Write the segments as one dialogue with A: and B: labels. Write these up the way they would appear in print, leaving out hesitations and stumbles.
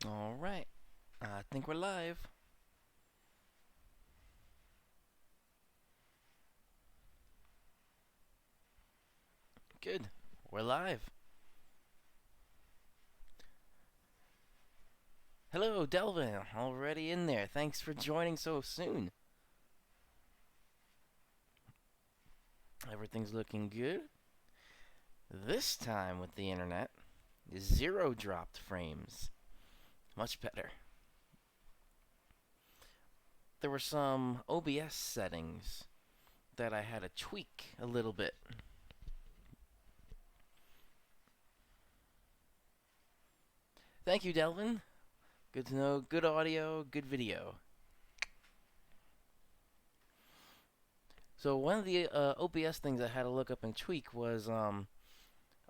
A: All right. I think we're live. Good. We're live. Hello, Delvin. Already in there. Thanks for joining so soon. Everything's looking good. This time with the internet, zero dropped frames. Much better. There were some OBS settings that I had to tweak a little bit. Thank you, Delvin. Good to know. Good audio, good video. So one of the OBS things I had to look up and tweak was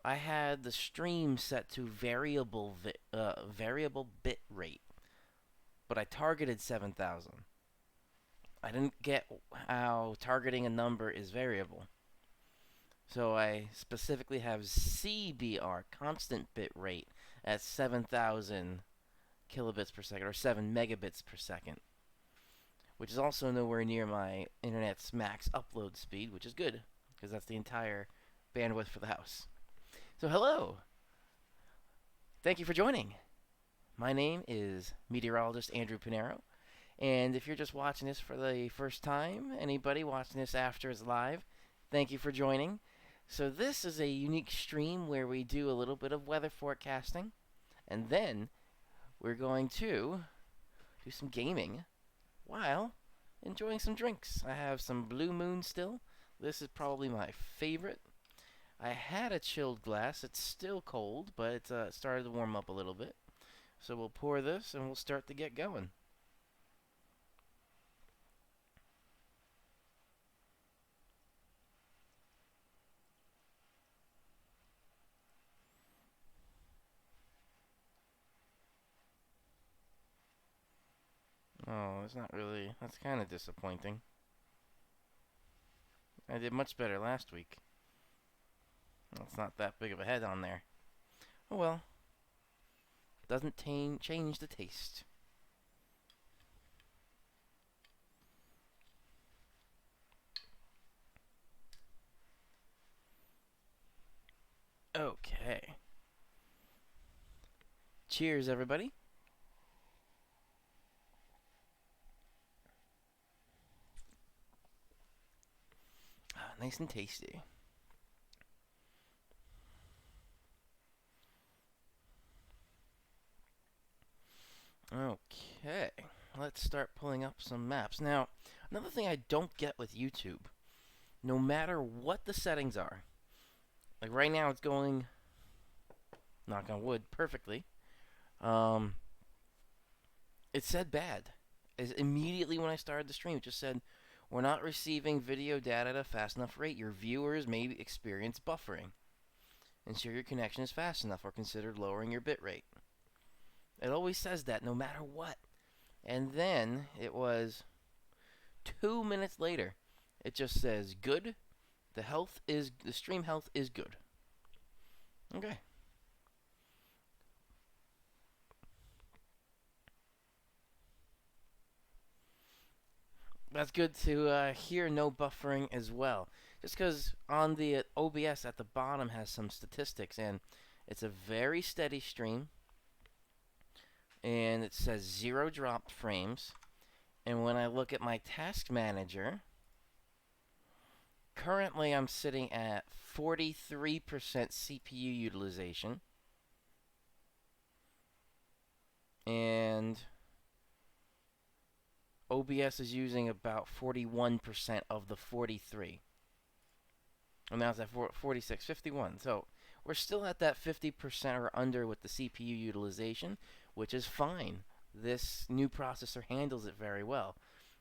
A: I had the stream set to variable bit rate, but I targeted 7,000. I didn't get how targeting a number is variable. So I specifically have CBR, constant bit rate, at 7,000 kilobits per second, or 7 megabits per second, which is also nowhere near my internet's max upload speed, which is good, because that's the entire bandwidth for the house. So hello! Thank you for joining. My name is meteorologist Andrew Pinero, and if you're just watching this for the first time, anybody watching this after it's live, thank you for joining. So this is a unique stream where we do a little bit of weather forecasting, and then we're going to do some gaming while enjoying some drinks. I have some Blue Moon still. This is probably my favorite. I had a chilled glass. It's still cold, but it's started to warm up a little bit. So we'll pour this and we'll start to get going. Oh, it's not really. That's kind of disappointing. I did much better last week. It's not that big of a head on there. Oh well. Doesn't change the taste. Okay. Cheers, everybody. Nice and tasty. Okay. Let's start pulling up some maps. Now, another thing I don't get with YouTube, no matter what the settings are, like right now it's going, knock on wood, perfectly. Um, it said bad. Immediately when I started the stream, it just said, we're not receiving video data at a fast enough rate. Your viewers may experience buffering. Ensure your connection is fast enough or consider lowering your bit rate. It always says that no matter what. And then it was 2 minutes later. It just says good. The stream health is good. Okay. That's good to hear no buffering as well. Just because on the OBS at the bottom has some statistics, and it's a very steady stream, and it says zero dropped frames. And when I look at my task manager, currently I'm sitting at 43% CPU utilization, and OBS is using about 41% of the 43. And now it's at 46, 51. So we're still at that 50% or under with the CPU utilization, which is fine. This new processor handles it very well.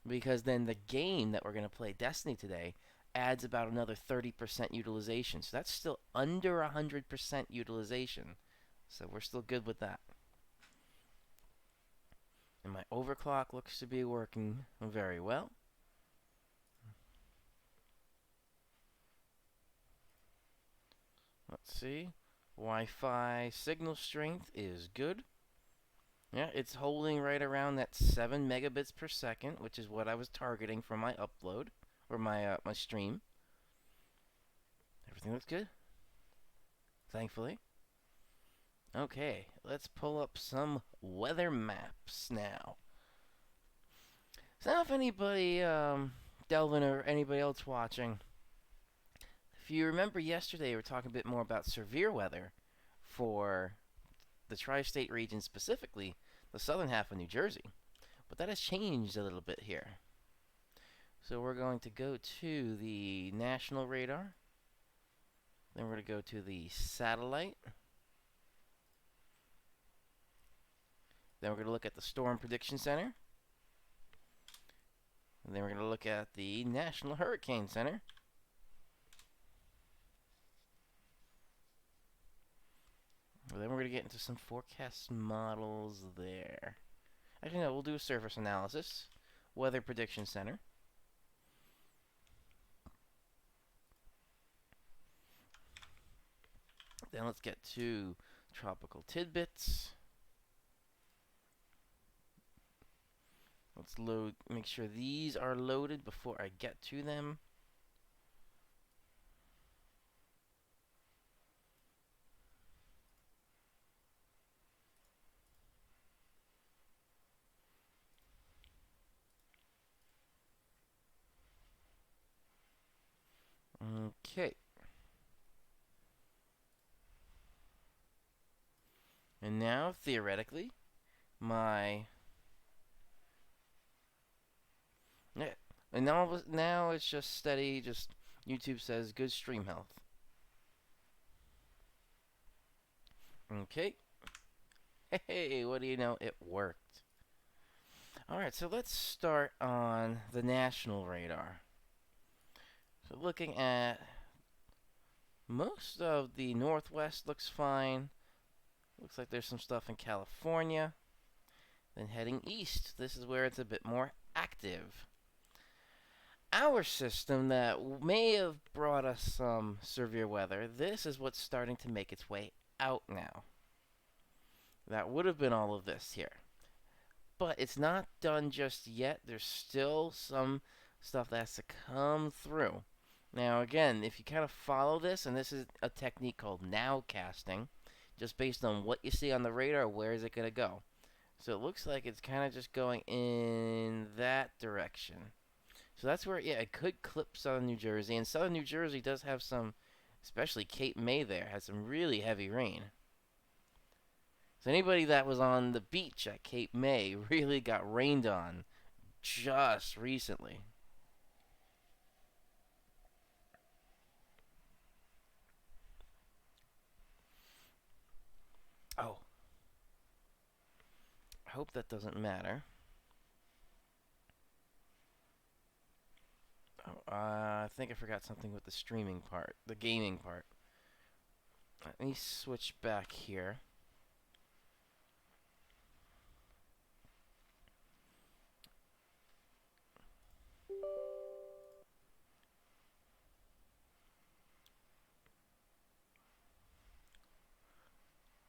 A: Because then the game that we're going to play, Destiny, today, adds about another 30% utilization. So that's still under 100% utilization. So we're still good with that. And my overclock looks to be working very well. Let's see. Wi-Fi signal strength is good. Yeah, it's holding right around that 7 megabits per second, which is what I was targeting for my upload or my stream. Everything looks good, thankfully. Okay, let's pull up some weather maps now. So now if anybody, Delvin or anybody else watching, if you remember yesterday, we were talking a bit more about severe weather for the tri-state region, specifically the southern half of New Jersey. But that has changed a little bit here. So we're going to go to the national radar. Then we're going to go to the satellite. Then we're going to look at the Storm Prediction Center. And then we're going to look at the National Hurricane Center. And then we're going to get into some forecast models there. Actually, no, we'll do a surface analysis. Weather Prediction Center. Then let's get to tropical tidbits. Let's load, make sure these are loaded before I get to them. Okay. And now, theoretically, my... Yeah. And now it's just steady, just YouTube says good stream health. Okay. Hey, what do you know? It worked. Alright, so let's start on the national radar. So looking at most of the northwest looks fine. Looks like there's some stuff in California. Then heading east, this is where it's a bit more active. Our system that may have brought us some severe weather, this is what's starting to make its way out now. That would have been all of this here. But it's not done just yet. There's still some stuff that has to come through. Now, again, if you kind of follow this, and this is a technique called nowcasting, just based on what you see on the radar, where is it going to go? So it looks like it's kind of just going in that direction. So that's where, yeah, it could clip southern New Jersey. And southern New Jersey does have some, especially Cape May there, has some really heavy rain. So anybody that was on the beach at Cape May really got rained on just recently. Oh. I hope that doesn't matter. Oh, I think I forgot something with the streaming part, the gaming part. Let me switch back here.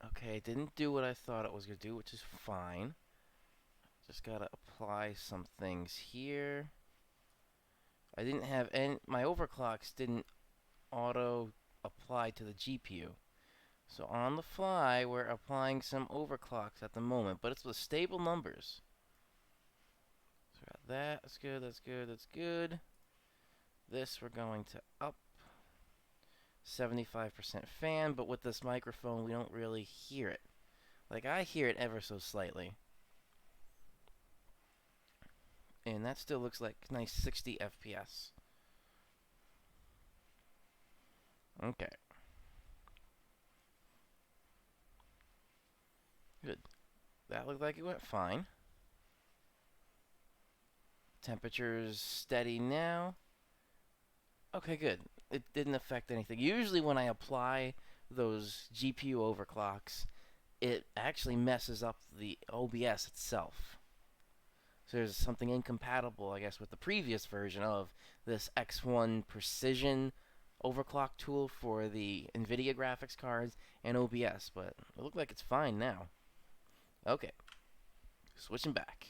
A: Okay, it didn't do what I thought it was going to do, which is fine. Just got to apply some things here. I didn't have any, my overclocks didn't auto apply to the GPU. So on the fly, we're applying some overclocks at the moment, but it's with stable numbers. So we got that, that's good, that's good, that's good. This we're going to up 75% fan, but with this microphone we don't really hear it. Like, I hear it ever so slightly. And that still looks like nice 60 FPS. Okay. Good. That looked like it went fine. Temperature's steady now. Okay, good. It didn't affect anything. Usually when I apply those GPU overclocks, it actually messes up the OBS itself. So there's something incompatible, I guess, with the previous version of this X1 Precision overclock tool for the NVIDIA graphics cards and OBS, but it looks like it's fine now. Okay. Switching back.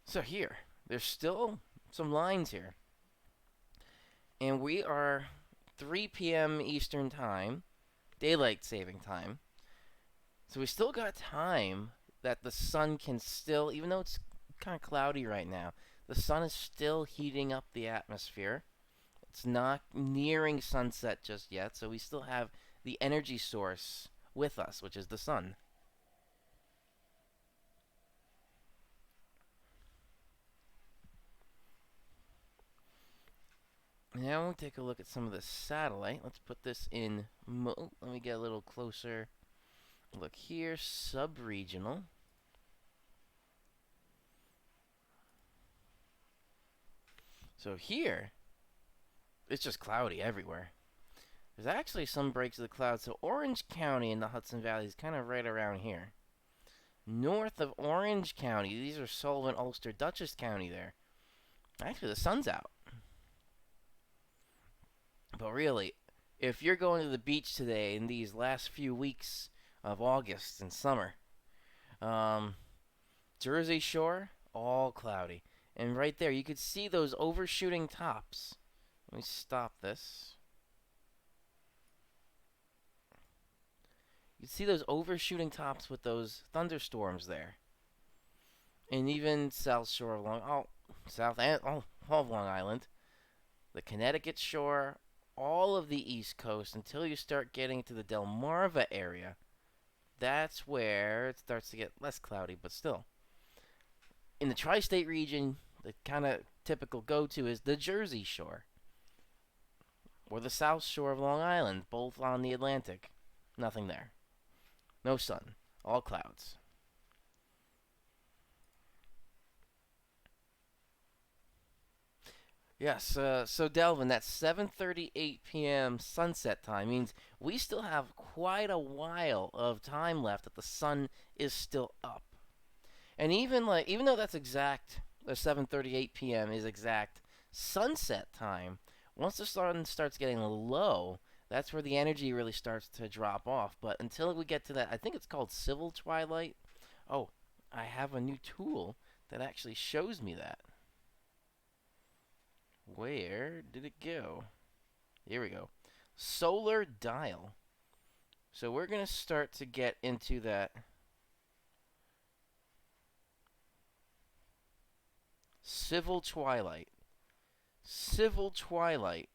A: So here, there's still some lines here. And we are 3 p.m. Eastern Time, daylight saving time. So we still got time that the sun can still, even though it's kind of cloudy right now, the sun is still heating up the atmosphere. It's not nearing sunset just yet, so we still have the energy source with us, which is the sun. Now we'll take a look at some of the satellite. Let's put this in let me get a little closer. Look here, sub-regional. So here, it's just cloudy everywhere. There's actually some breaks of the clouds. So Orange County in the Hudson Valley is kind of right around here. North of Orange County, these are Sullivan, Ulster, Dutchess County there. Actually, the sun's out. But really, if you're going to the beach today in these last few weeks of August and summer, Jersey Shore, all cloudy. And right there, you could see those overshooting tops. Let me stop this. You see those overshooting tops with those thunderstorms there. And even South Shore of Long Island, the Connecticut Shore, all of the East Coast until you start getting to the Delmarva area. That's where it starts to get less cloudy, but still. In the tri-state region, the kind of typical go-to is the Jersey Shore or the South Shore of Long Island, both on the Atlantic. Nothing there. No sun. All clouds. Yes, so Delvin, that 7:38 p.m. sunset time means we still have quite a while of time left that the sun is still up. And even though that's exact, the 7:38 p.m. is exact sunset time, once the sun starts getting low, that's where the energy really starts to drop off. But until we get to that, I think it's called civil twilight. Oh, I have a new tool that actually shows me that. Where did it go? Here we go. Solar dial. So we're going to start to get into that civil twilight. Civil twilight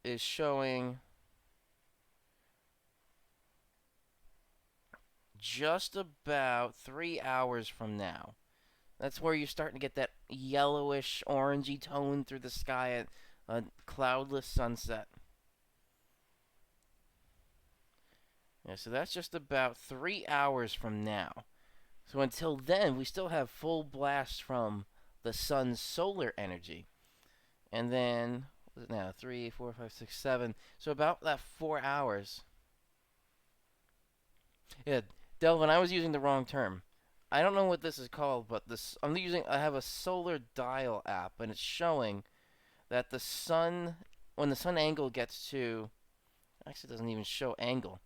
A: is showing just about 3 hours from now. That's where you're starting to get that yellowish, orangey tone through the sky at a cloudless sunset. Yeah, so that's just about 3 hours from now. So until then, we still have full blast from the sun's solar energy. And then, what is it now? 3, 4, 5, 6, 7. So about that 4 hours. Yeah, Delvin, I was using the wrong term. I don't know what this is called, but I have a solar dial app, and it's showing that the sun, when the sun angle gets to, actually it doesn't even show angle,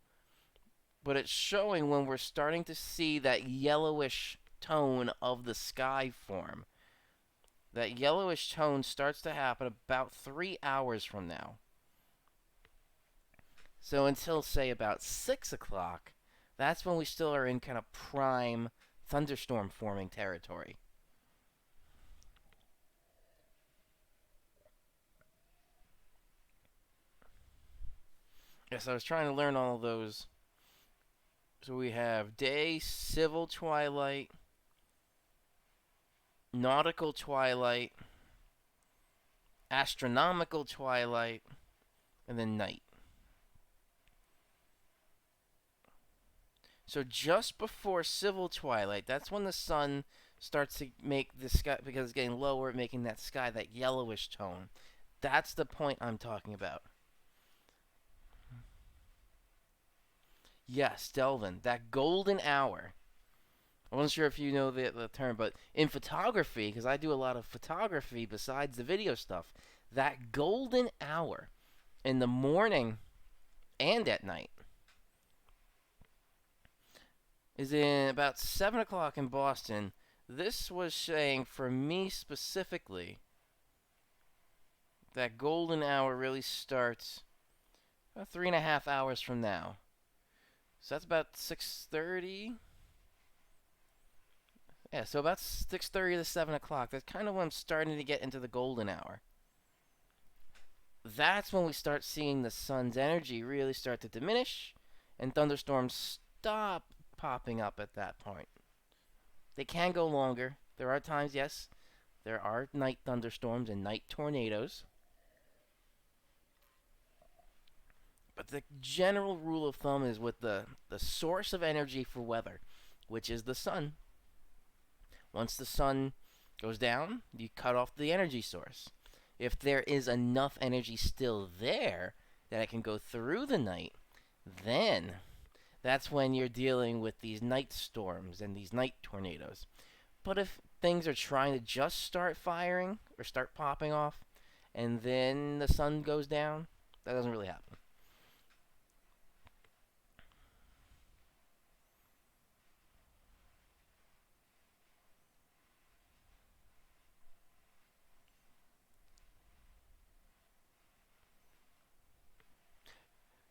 A: but it's showing when we're starting to see that yellowish tone of the sky form. That yellowish tone starts to happen about 3 hours from now. So until, say, about 6 o'clock, that's when we still are in kind of prime thunderstorm forming territory. Yes, I was trying to learn all of those. So we have day, civil twilight, nautical twilight, astronomical twilight, and then night. So just before civil twilight, that's when the sun starts to make the sky, because it's getting lower, making that sky that yellowish tone. That's the point I'm talking about. Yes, Delvin, that golden hour. I wasn't sure if you know the term, but in photography, because I do a lot of photography besides the video stuff, that golden hour in the morning and at night is in about 7 o'clock in Boston. This was saying for me specifically that golden hour really starts about 3.5 hours from now. So that's about 6:30. Yeah, so about 6:30 to 7 o'clock. That's kind of when I'm starting to get into the golden hour. That's when we start seeing the sun's energy really start to diminish, and thunderstorms stop popping up at that point. They can go longer. There are times, yes, there are night thunderstorms and night tornadoes. But the general rule of thumb is with the source of energy for weather, which is the sun. Once the sun goes down, you cut off the energy source. If there is enough energy still there that it can go through the night, then that's when you're dealing with these night storms and these night tornadoes. But if things are trying to just start firing or start popping off and then the sun goes down, that doesn't really happen.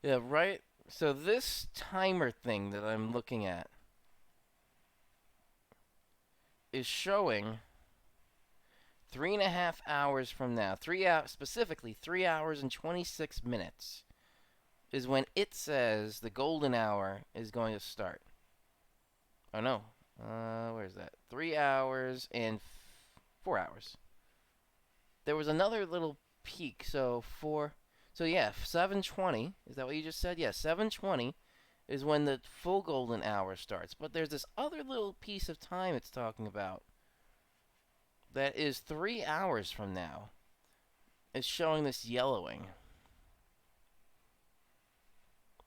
A: Yeah, right. So this timer thing that I'm looking at is showing 3.5 hours from now. 3 hours, specifically 3 hours and 26 minutes is when it says the golden hour is going to start. Oh no, where's that? 3 hours and 4 hours. There was another little peak. So yeah, 7:20. Is that what you just said? Yeah, 7:20 is when the full golden hour starts. But there's this other little piece of time it's talking about that is 3 hours from now. It's showing this yellowing.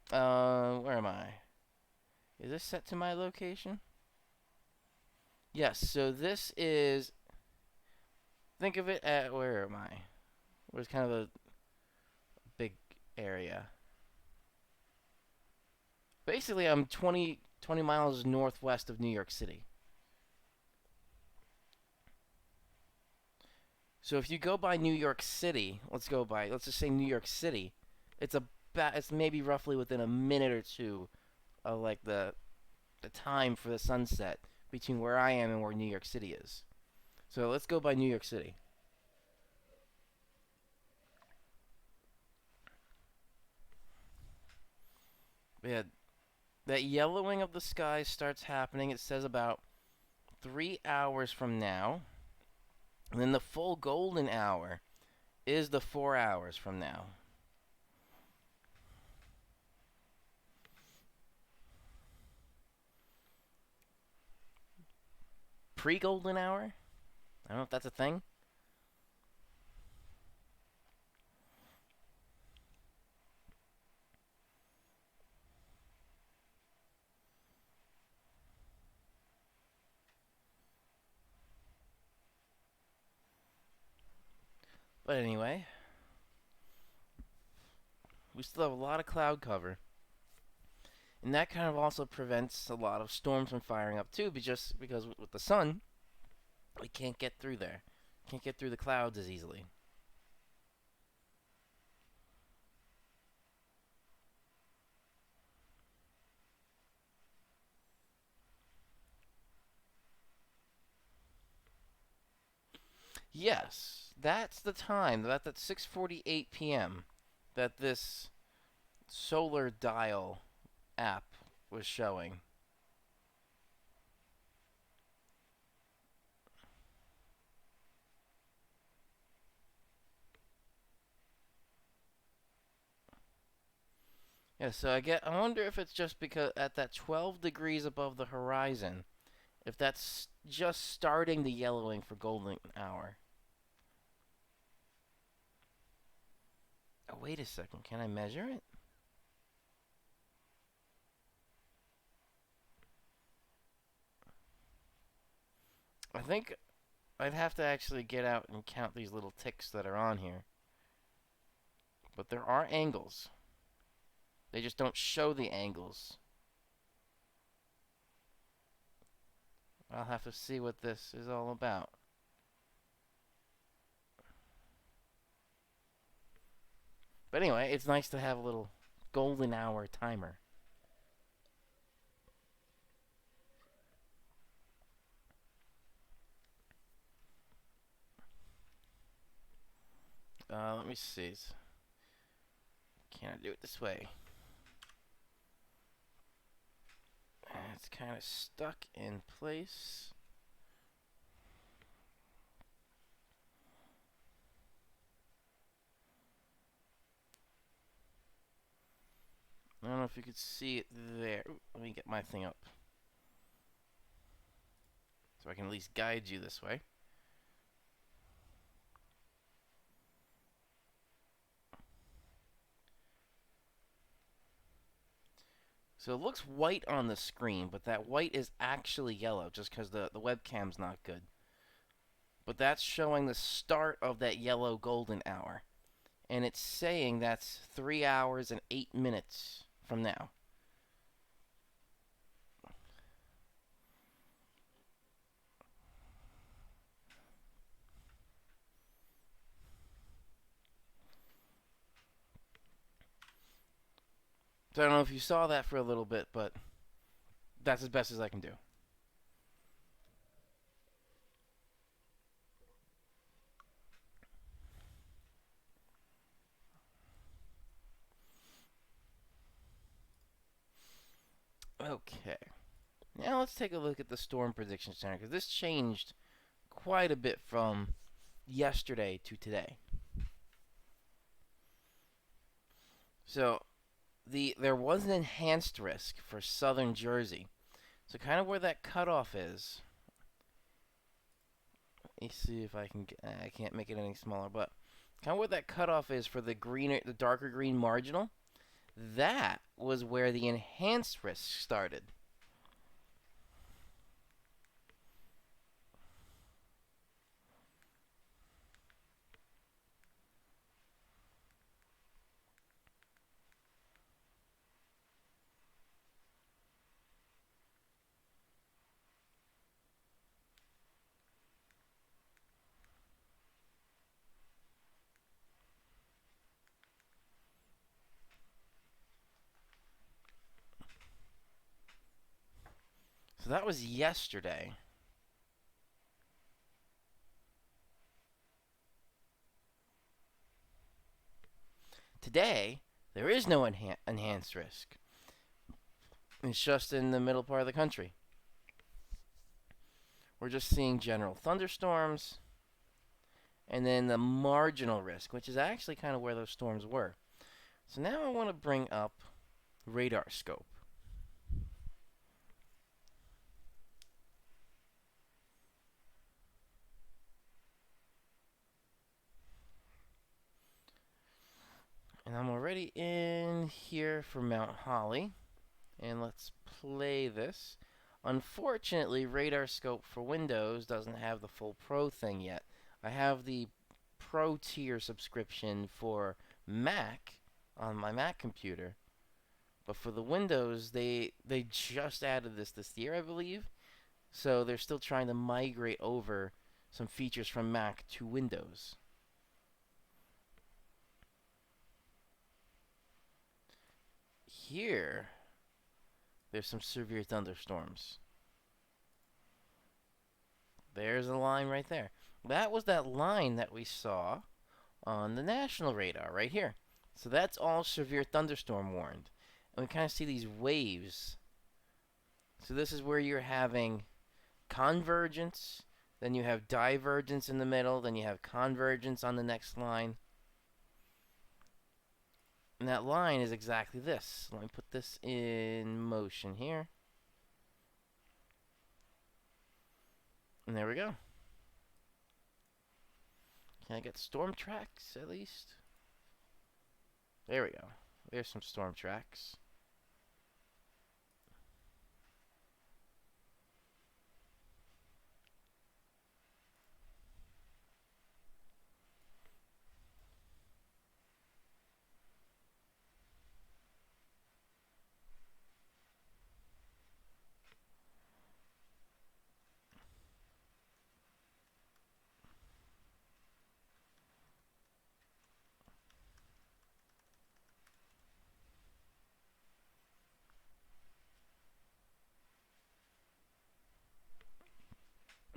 A: Where am I? Is this set to my location? Yes, so this is. Think of it at. Where am I? Where's kind of a big area. Basically, I'm 20 miles northwest of New York City. So if you go by New York City, let's just say New York City, it's maybe roughly within a minute or two of like the time for the sunset between where I am and where New York City is. So let's go by New York City. Yeah, that yellowing of the sky starts happening. It says about 3 hours from now. And then the full golden hour is the 4 hours from now. Pre golden hour? I don't know if that's a thing. But anyway, we still have a lot of cloud cover. And that kind of also prevents a lot of storms from firing up too, just because with the sun, we can't get through there. Can't get through the clouds as easily. Yes, that's the time. That's at 6:48 p.m. that this solar dial app was showing. Yeah, so I wonder if it's just because at that 12 degrees above the horizon, if that's just starting the yellowing for golden hour. Oh, wait a second. Can I measure it? I think I'd have to actually get out and count these little ticks that are on here. But there are angles. They just don't show the angles. I'll have to see what this is all about. But anyway, it's nice to have a little golden hour timer. Let me see. Can I do it this way? It's kind of stuck in place. I don't know if you could see it there. Ooh, let me get my thing up so I can at least guide you this way. So it looks white on the screen, but that white is actually yellow just because the webcam's not good. But that's showing the start of that yellow golden hour. And it's saying that's 3 hours and 8 minutes from now. So I don't know if you saw that for a little bit, but that's as best as I can do. Okay. Now let's take a look at the Storm Prediction Center, because this changed quite a bit from yesterday to today. So there was an enhanced risk for southern Jersey. So kind of where that cutoff is. Let me see if I can get, I can't make it any smaller, but kind of where that cutoff is for the darker green marginal. That was where the enhanced risk started. So that was yesterday. Today, there is no enhanced risk. It's just in the middle part of the country. We're just seeing general thunderstorms and then the marginal risk, which is actually kind of where those storms were. So now I want to bring up radar scope. And I'm already in here for Mount Holly. And let's play this. Unfortunately, radar scope for Windows doesn't have the full Pro thing yet. I have the Pro tier subscription for Mac on my Mac computer. But for the Windows, they just added this year, I believe. So they're still trying to migrate over some features from Mac to Windows. Here, there's some severe thunderstorms. There's a line right there. That was that line that we saw on the national radar right here. So that's all severe thunderstorm warned. And we kind of see these waves. So this is where you're having convergence, then you have divergence in the middle, then you have convergence on the next line. And that line is exactly this. Let me put this in motion here. And there we go. Can I get storm tracks at least? There we go. There's some storm tracks.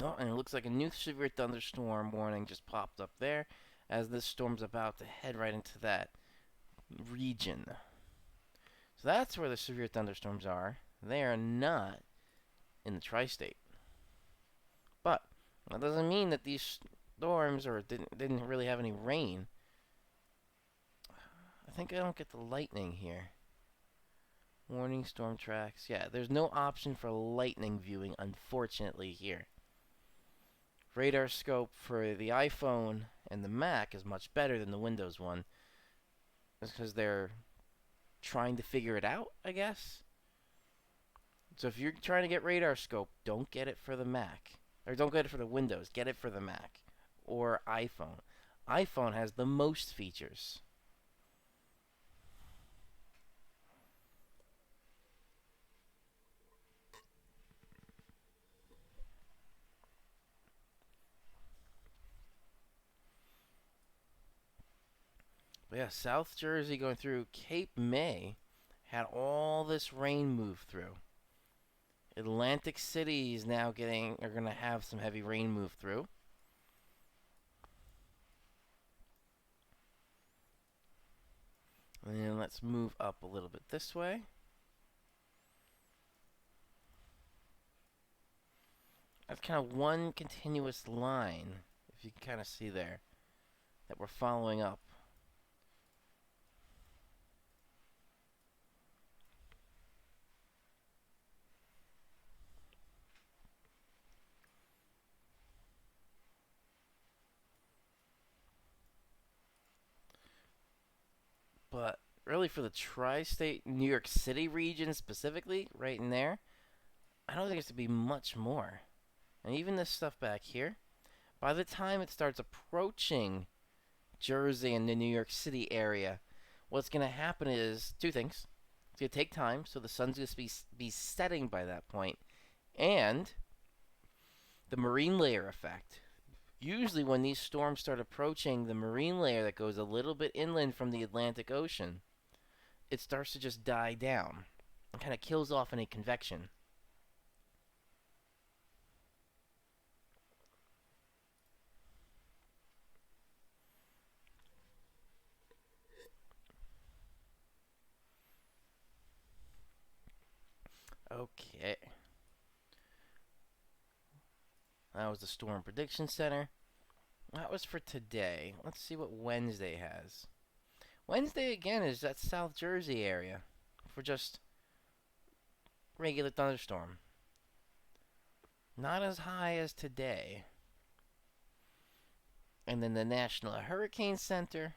A: Oh, and it looks like a new severe thunderstorm warning just popped up there as this storm's about to head right into that region. So that's where the severe thunderstorms are. They are not in the tri-state. But that doesn't mean that these storms or didn't really have any rain. I think I don't get the lightning here. Warning storm tracks. Yeah, there's no option for lightning viewing, unfortunately, here. Radar scope for the iPhone and the Mac is much better than the Windows one. That's because they're trying to figure it out, I guess. So if you're trying to get radar scope, don't get it for the Mac. Or don't get it for the Windows. Get it for the Mac or iPhone. iPhone has the most features. But yeah, South Jersey going through Cape May had all this rain move through. Atlantic City is now are going to have some heavy rain move through. And then let's move up a little bit this way. That's kind of one continuous line, if you can kind of see there, that we're following up. But really for the tri-state New York City region specifically, right in there, I don't think it's to be much more. And even this stuff back here, by the time it starts approaching Jersey and the New York City area, what's going to happen is two things. It's going to take time, so the sun's going to be setting by that point, and the marine layer effect. Usually when these storms start approaching the marine layer that goes a little bit inland from the Atlantic Ocean, it starts to just die down and kind of kills off any convection. Okay. That was the Storm Prediction Center. That was for today. Let's see what Wednesday has. Wednesday, again, is that South Jersey area for just regular thunderstorm. Not as high as today. And then the National Hurricane Center.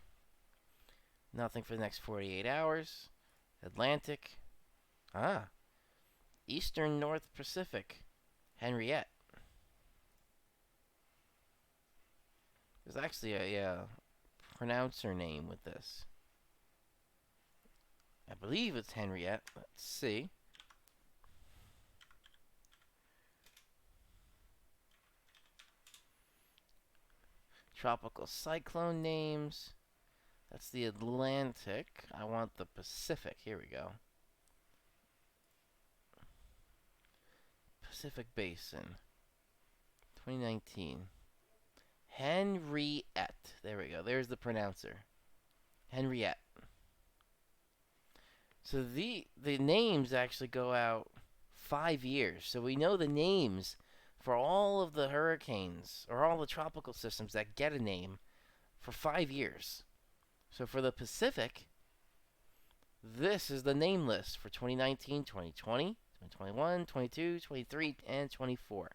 A: Nothing for the next 48 hours. Atlantic. Eastern North Pacific. Henriette. There's actually a pronouncer name with this. I believe it's Henriette. Let's see. Tropical cyclone names. That's the Atlantic. I want the Pacific. Here we go. Pacific Basin. 2019. Henriette. There we go. There's the pronouncer. Henriette. So the names actually go out 5 years. So we know the names for all of the hurricanes or all the tropical systems that get a name for 5 years. So for the Pacific, this is the name list for 2019, 2020, 2021, 22, 23, and 24.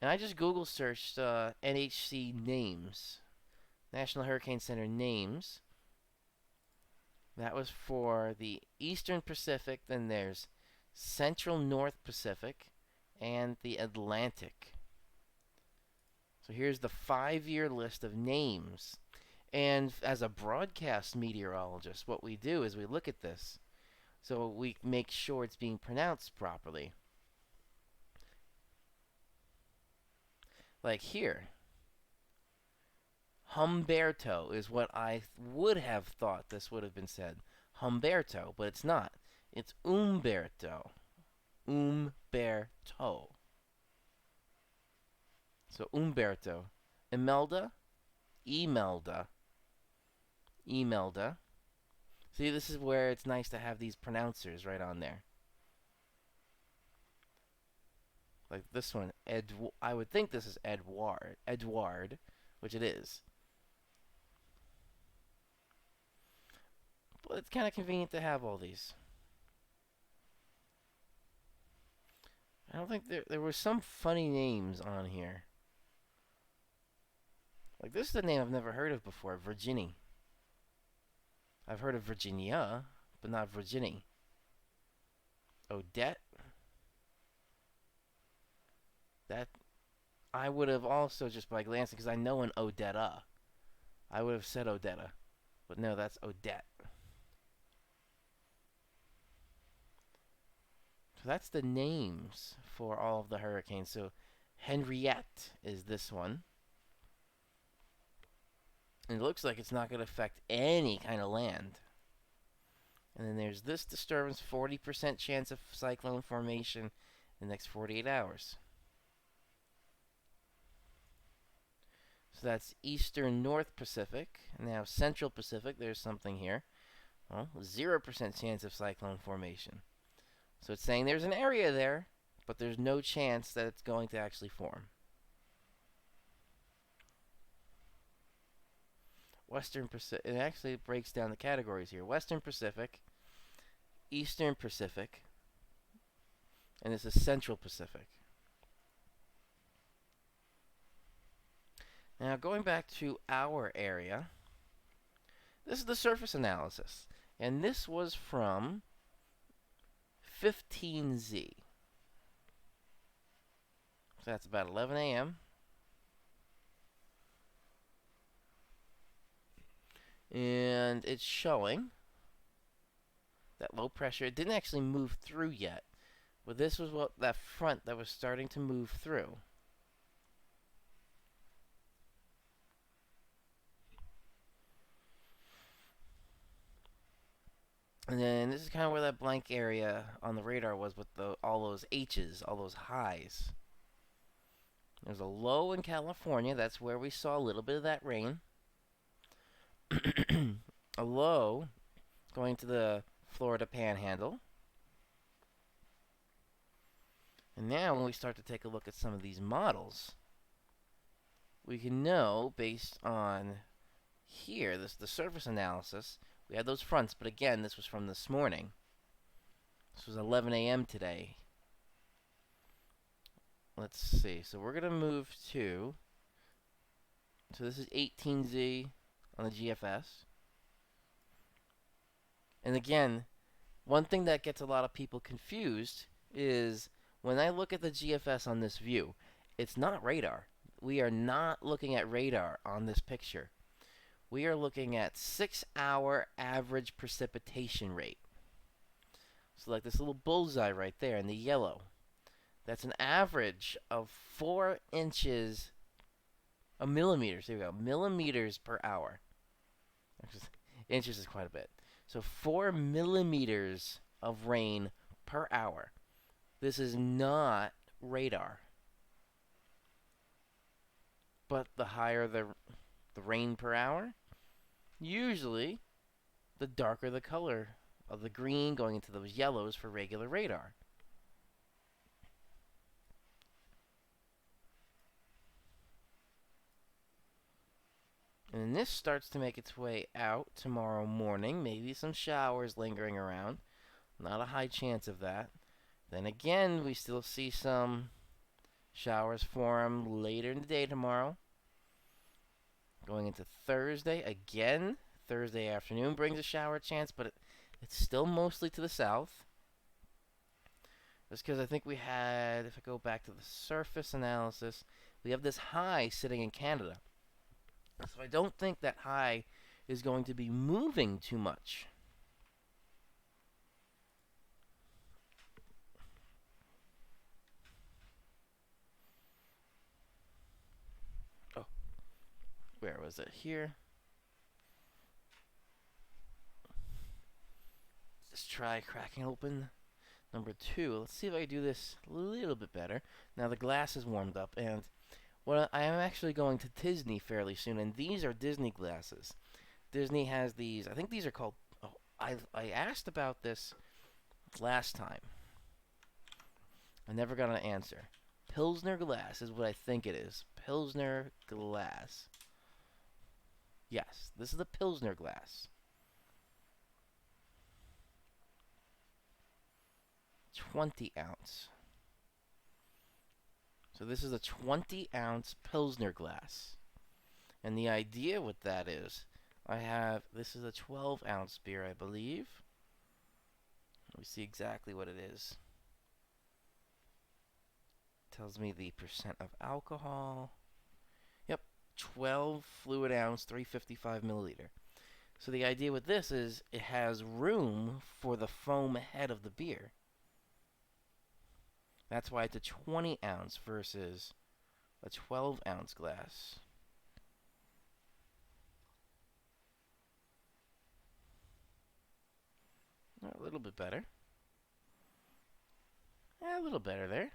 A: And I just Google searched NHC names, National Hurricane Center names. That was for the Eastern Pacific. Then there's Central North Pacific and the Atlantic. So here's the 5-year list of names. And as a broadcast meteorologist, what we do is we look at this so we make sure it's being pronounced properly. Like here, Humberto is what I would have thought this would have been said. Humberto, but it's not. It's Umberto. Umberto. So Umberto, Imelda, Imelda, Imelda. See, this is where it's nice to have these pronouncers right on there. Like this one, I would think this is Edward, which it is. But it's kind of convenient to have all these. I don't think there were some funny names on here. Like this is a name I've never heard of before, Virginie. I've heard of Virginia, but not Virginie. Odette. That I would have also just by glancing because I know an Odetta. I would have said Odetta, but no, that's Odette. So that's the names for all of the hurricanes. So Henriette is this one. And it looks like it's not going to affect any kind of land. And then there's this disturbance, 40% chance of cyclone formation in the next 48 hours. So that's eastern North Pacific. Now Central Pacific, there's something here. Well, 0% chance of cyclone formation. So it's saying there's an area there, but there's no chance that it's going to actually form. Western Pacific, it actually breaks down the categories here. Western Pacific, Eastern Pacific, and this is Central Pacific. Now going back to our area, this is the surface analysis. And this was from 15Z. So that's about 11 a.m. And it's showing that low pressure, it didn't actually move through yet. But this was what that front that was starting to move through. And then this is kind of where that blank area on the radar was with all those H's, all those highs. There's a low in California. That's where we saw a little bit of that rain. A low going to the Florida Panhandle. And now when we start to take a look at some of these models, we can know based on here, the surface analysis, we had those fronts, but again, this was from this morning. This was 11 a.m. today. Let's see. So we're going to move to... So this is 18Z on the GFS. And again, one thing that gets a lot of people confused is when I look at the GFS on this view, it's not radar. We are not looking at radar on this picture. We are looking at 6-hour average precipitation rate. So like this little bullseye right there in the yellow. That's an average of 4 inches, millimeters. Here we go, millimeters per hour. Inches is quite a bit. So 4 millimeters of rain per hour. This is not radar. But the higher the rain per hour, usually the darker the color of the green going into those yellows for regular radar. And then this starts to make its way out tomorrow morning. Maybe some showers lingering around. Not a high chance of that. Then again, we still see some showers form later in the day tomorrow. Going into Thursday, again, Thursday afternoon brings a shower chance, but it's still mostly to the south. Just because I think we had, if I go back to the surface analysis, we have this high sitting in Canada. So I don't think that high is going to be moving too much. Oh, where was it? Here. Let's try cracking open number 2. Let's see if I can do this a little bit better. Now the glass is warmed up, and Well, I am actually going to Disney fairly soon, and these are Disney glasses. Disney has these. I think these are called. Oh, I asked about this last time. I never got an answer. Pilsner glass is what I think it is. Pilsner glass. Yes, this is the Pilsner glass. 20 ounce. So this is a 20-ounce Pilsner glass. And the idea with that is, this is a 12-ounce beer, I believe. Let me see exactly what it is. Tells me the percent of alcohol. Yep, 12 fluid ounce, 355 milliliter. So the idea with this is it has room for the foam head of the beer. That's why it's a 20 ounce versus a 12 ounce glass. A little bit better. A little better there.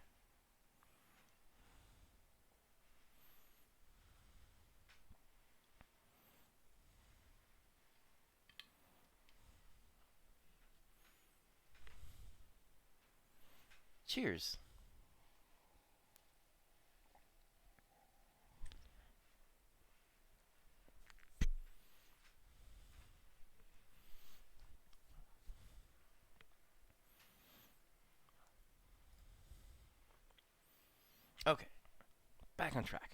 A: Cheers. Okay, back on track.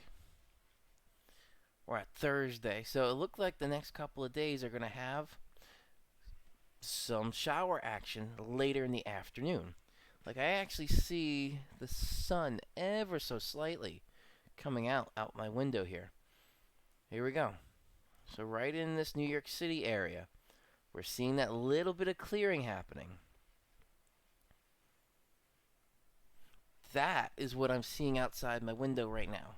A: We're at Thursday, so it looked like the next couple of days are going to have some shower action later in the afternoon. Like I actually see the sun ever so slightly coming out my window here. Here we go. So right in this New York City area, we're seeing that little bit of clearing happening. That is what I'm seeing outside my window right now.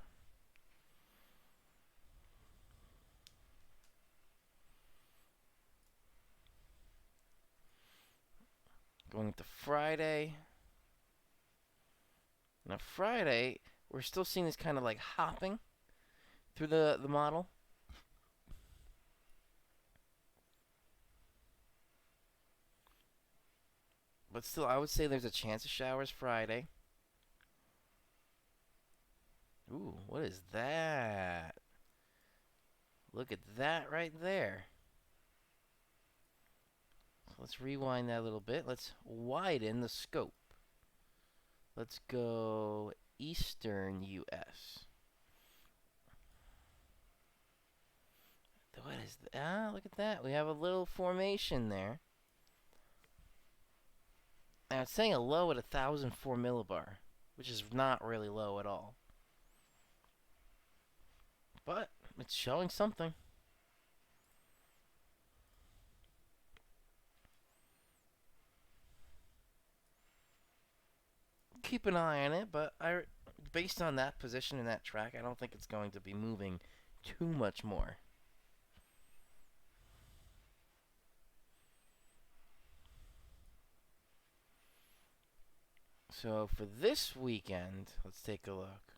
A: Going to Friday. Now Friday, we're still seeing this kind of like hopping through the model. But still, I would say there's a chance of showers Friday. Ooh, what is that? Look at that right there. So let's rewind that a little bit. Let's widen the scope. Let's go Eastern U.S. What is that? Ah, look at that. We have a little formation there. Now it's saying a low at 1,004 millibar, which is not really low at all. But it's showing something. Keep an eye on it, but based on that position in that track, I don't think it's going to be moving too much more. So for this weekend, let's take a look.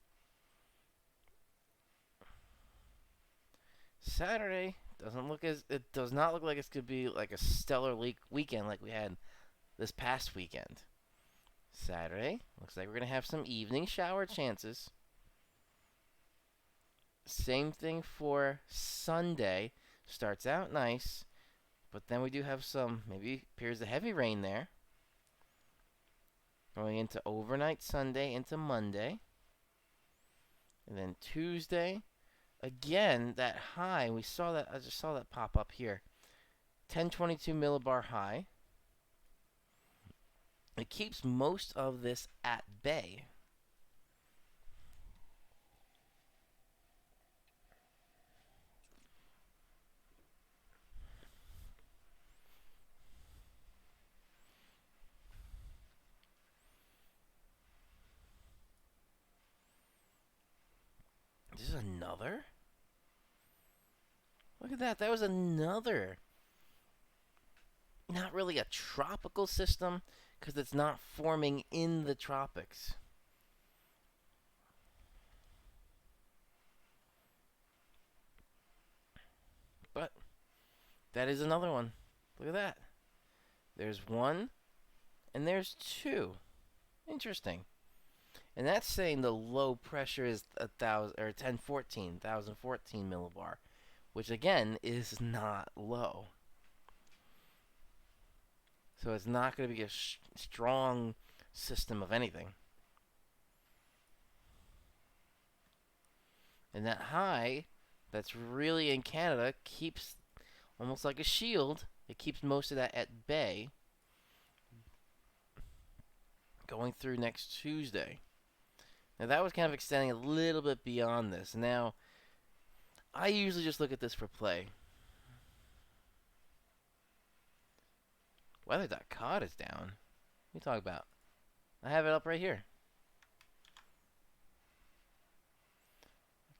A: Saturday it does not look like it's gonna be like a stellar weekend like we had this past weekend. Saturday looks like we're gonna have some evening shower chances. Same thing for Sunday. Starts out nice, but then we do have some maybe appears a heavy rain there. Going into overnight Sunday into Monday. And then Tuesday, again, that high, we saw that, I just saw that pop up here. 1022 millibar high. It keeps most of this at bay. This is another? Look at that. That was another. Not really a tropical system because it's not forming in the tropics. That is another one. Look at that. There's one and there's two. Interesting. And that's saying the low pressure is 1014 millibar, which again is not low. So it's not going to be a strong system of anything. And that high, that's really in Canada, keeps almost like a shield. It keeps most of that at bay going through next Tuesday. Now that was kind of extending a little bit beyond this. Now, I usually just look at this for play. Weather.cod is down. What are you talking about? I have it up right here.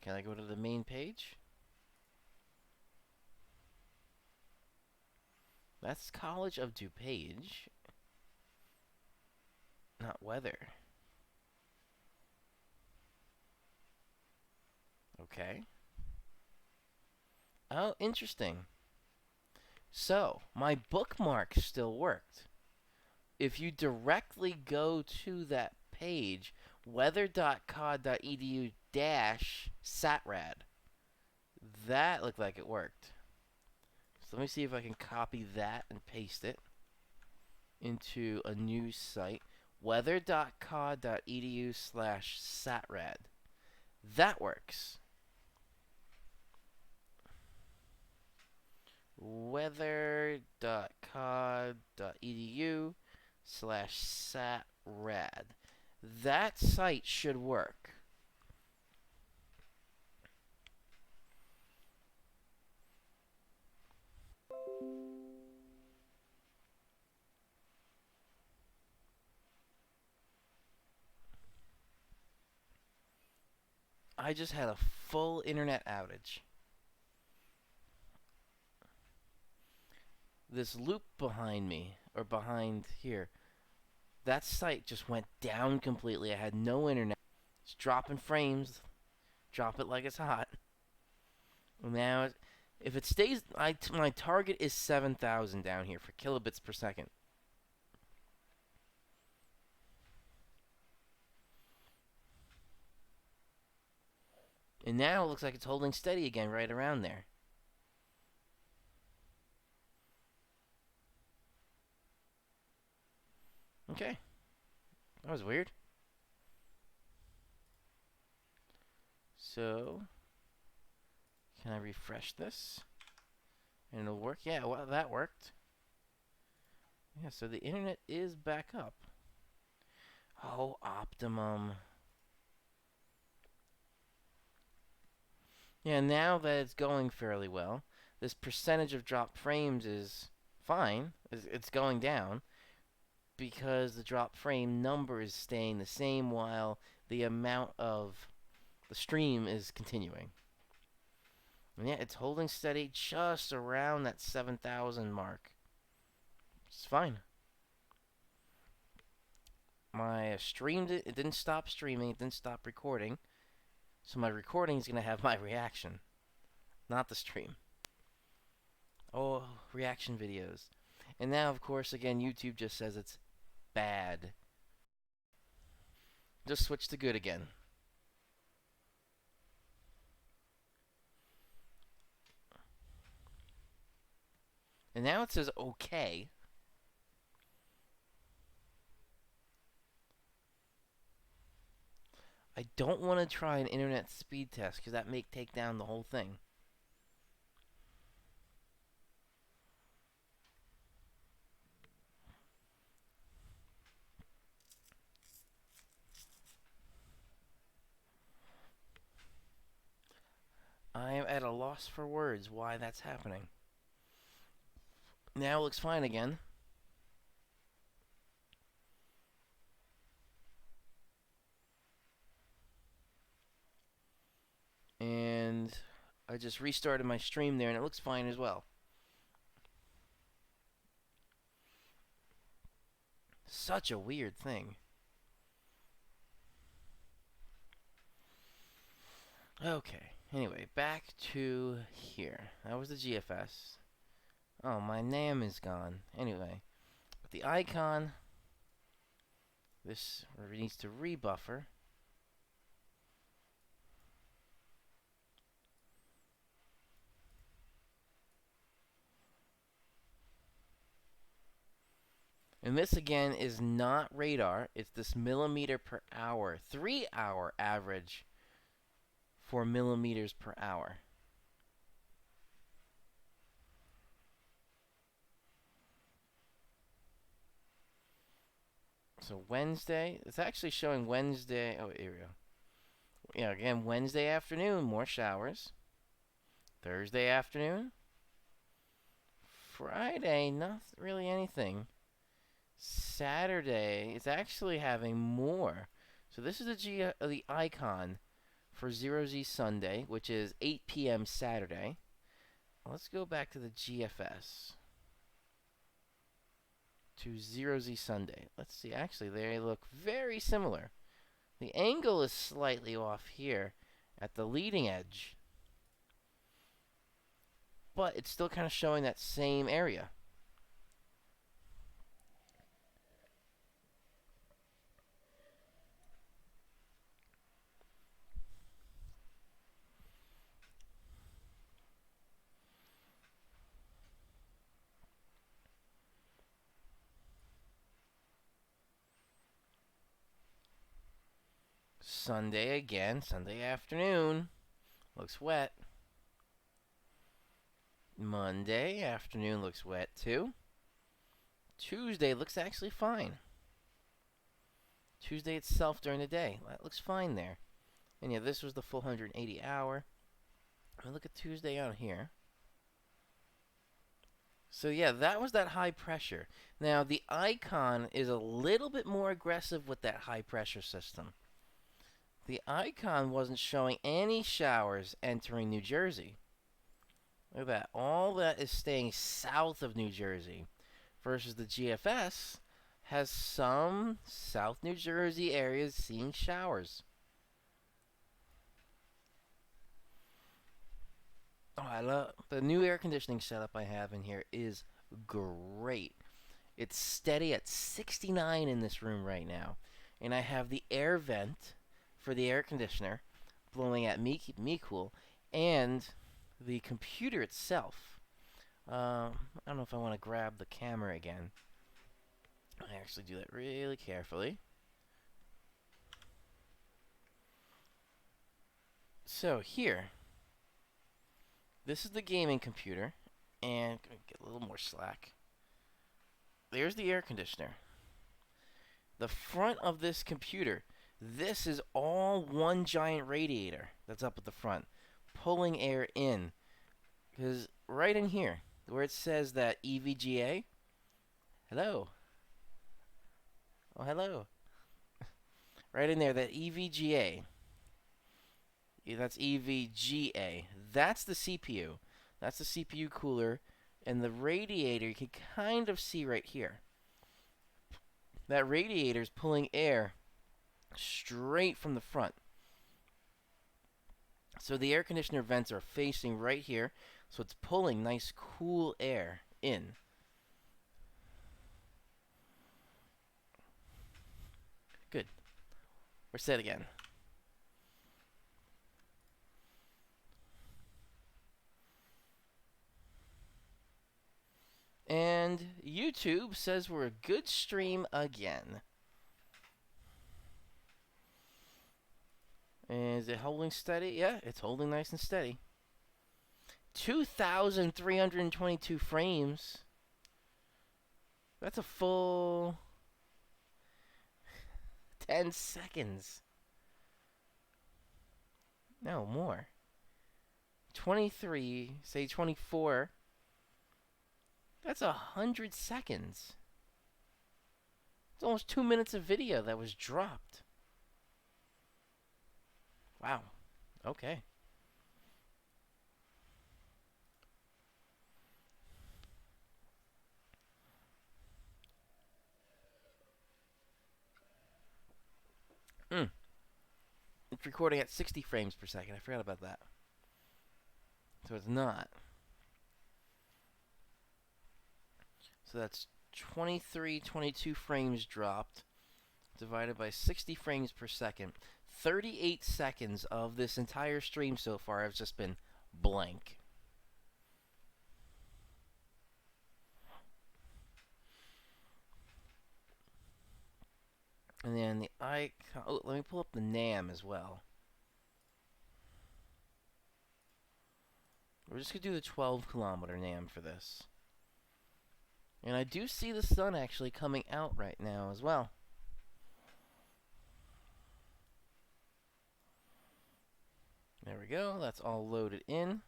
A: Can I go to the main page? That's College of DuPage. Not weather. Okay. Oh, interesting. So, my bookmark still worked. If you directly go to that page, weather.cod.edu satrad, that looked like it worked. So let me see if I can copy that and paste it into a new site, weather.cod.edu/satrad. That works. weather.cod.edu/satrad. That site should work. I just had a full internet outage. This loop behind me, or behind here, that site just went down completely. I had no internet. It's dropping frames. Drop it like it's hot. Now, if it stays, my target is 7,000 down here for kilobits per second. And now it looks like it's holding steady again right around there. Okay. That was weird. So, can I refresh this? And it'll work? Yeah, well, that worked. Yeah, so the internet is back up. Oh, Optimum. Yeah, now that it's going fairly well, this percentage of dropped frames is fine. It's going down because the drop frame number is staying the same while the amount of the stream is continuing. And yeah, it's holding steady just around that 7,000 mark. It's fine. My streamed it. It didn't stop streaming. It didn't stop recording. So my recording is going to have my reaction, not the stream. Oh, reaction videos. And now, of course, again, YouTube just says it's bad. Just switch to good again. And now it says okay. I don't want to try an internet speed test because that may take down the whole thing. I am at a loss for words why that's happening. Now it looks fine again. And I just restarted my stream there and it looks fine as well. Such a weird thing. Okay, anyway, back to here. That was the GFS. Oh, my name is gone. Anyway, the icon, this needs to rebuffer. And this again is not radar, it's this millimeter per hour, 3-hour average for millimeters per hour. So Wednesday, it's actually showing Wednesday. Oh, here we go. Yeah, again, Wednesday afternoon, more showers. Thursday afternoon. Friday, not really anything. Saturday, it's actually having more. So this is the icon for 0Z Sunday, which is 8 p.m. Saturday. Let's go back to the GFS. To 0Z Sunday. Let's see. Actually, they look very similar. The angle is slightly off here at the leading edge, but it's still kind of showing that same area. Sunday again, Sunday afternoon. Looks wet. Monday afternoon looks wet too. Tuesday looks actually fine. Tuesday itself during the day, that looks fine there. And yeah, this was the full 180 hour. Look at Tuesday out here. So yeah, that was that high pressure. Now the icon is a little bit more aggressive with that high pressure system. The icon wasn't showing any showers entering New Jersey. Look at that. All that is staying south of New Jersey versus the GFS has some South New Jersey areas seeing showers. Oh, I love the new air conditioning setup I have in here is great. It's steady at 69 in this room right now. And I have the air vent for the air conditioner blowing at me, keeping me cool, and the computer itself. I don't know if I want to grab the camera again. I actually do that really carefully. So here, this is the gaming computer, and get a little more slack. There's the air conditioner. The front of this computer, this is all one giant radiator that's up at the front, pulling air in. Because right in here, where it says that EVGA, hello. Oh, hello. Right in there, that EVGA. Yeah, that's EVGA. That's the CPU. That's the CPU cooler. And the radiator, you can kind of see right here. That radiator is pulling air straight from the front. So the air conditioner vents are facing right here. So it's pulling nice cool air in. Good. We're set again. And YouTube says we're a good stream again. Is it holding steady? Yeah, it's holding nice and steady. 2,322 frames. That's a full 10 seconds. No, more. 23, say 24. That's 100 seconds. It's almost 2 minutes of video that was dropped. Wow. Okay. It's recording at 60 frames per second. I forgot about that. So it's not. So that's 23, 22 frames dropped, divided by 60 frames per second. 38 seconds of this entire stream so far have just been blank. And then the icon. Oh, let me pull up the NAM as well. We're just going to do the 12-kilometer NAM for this. And I do see the sun actually coming out right now as well. There we go. That's all loaded in.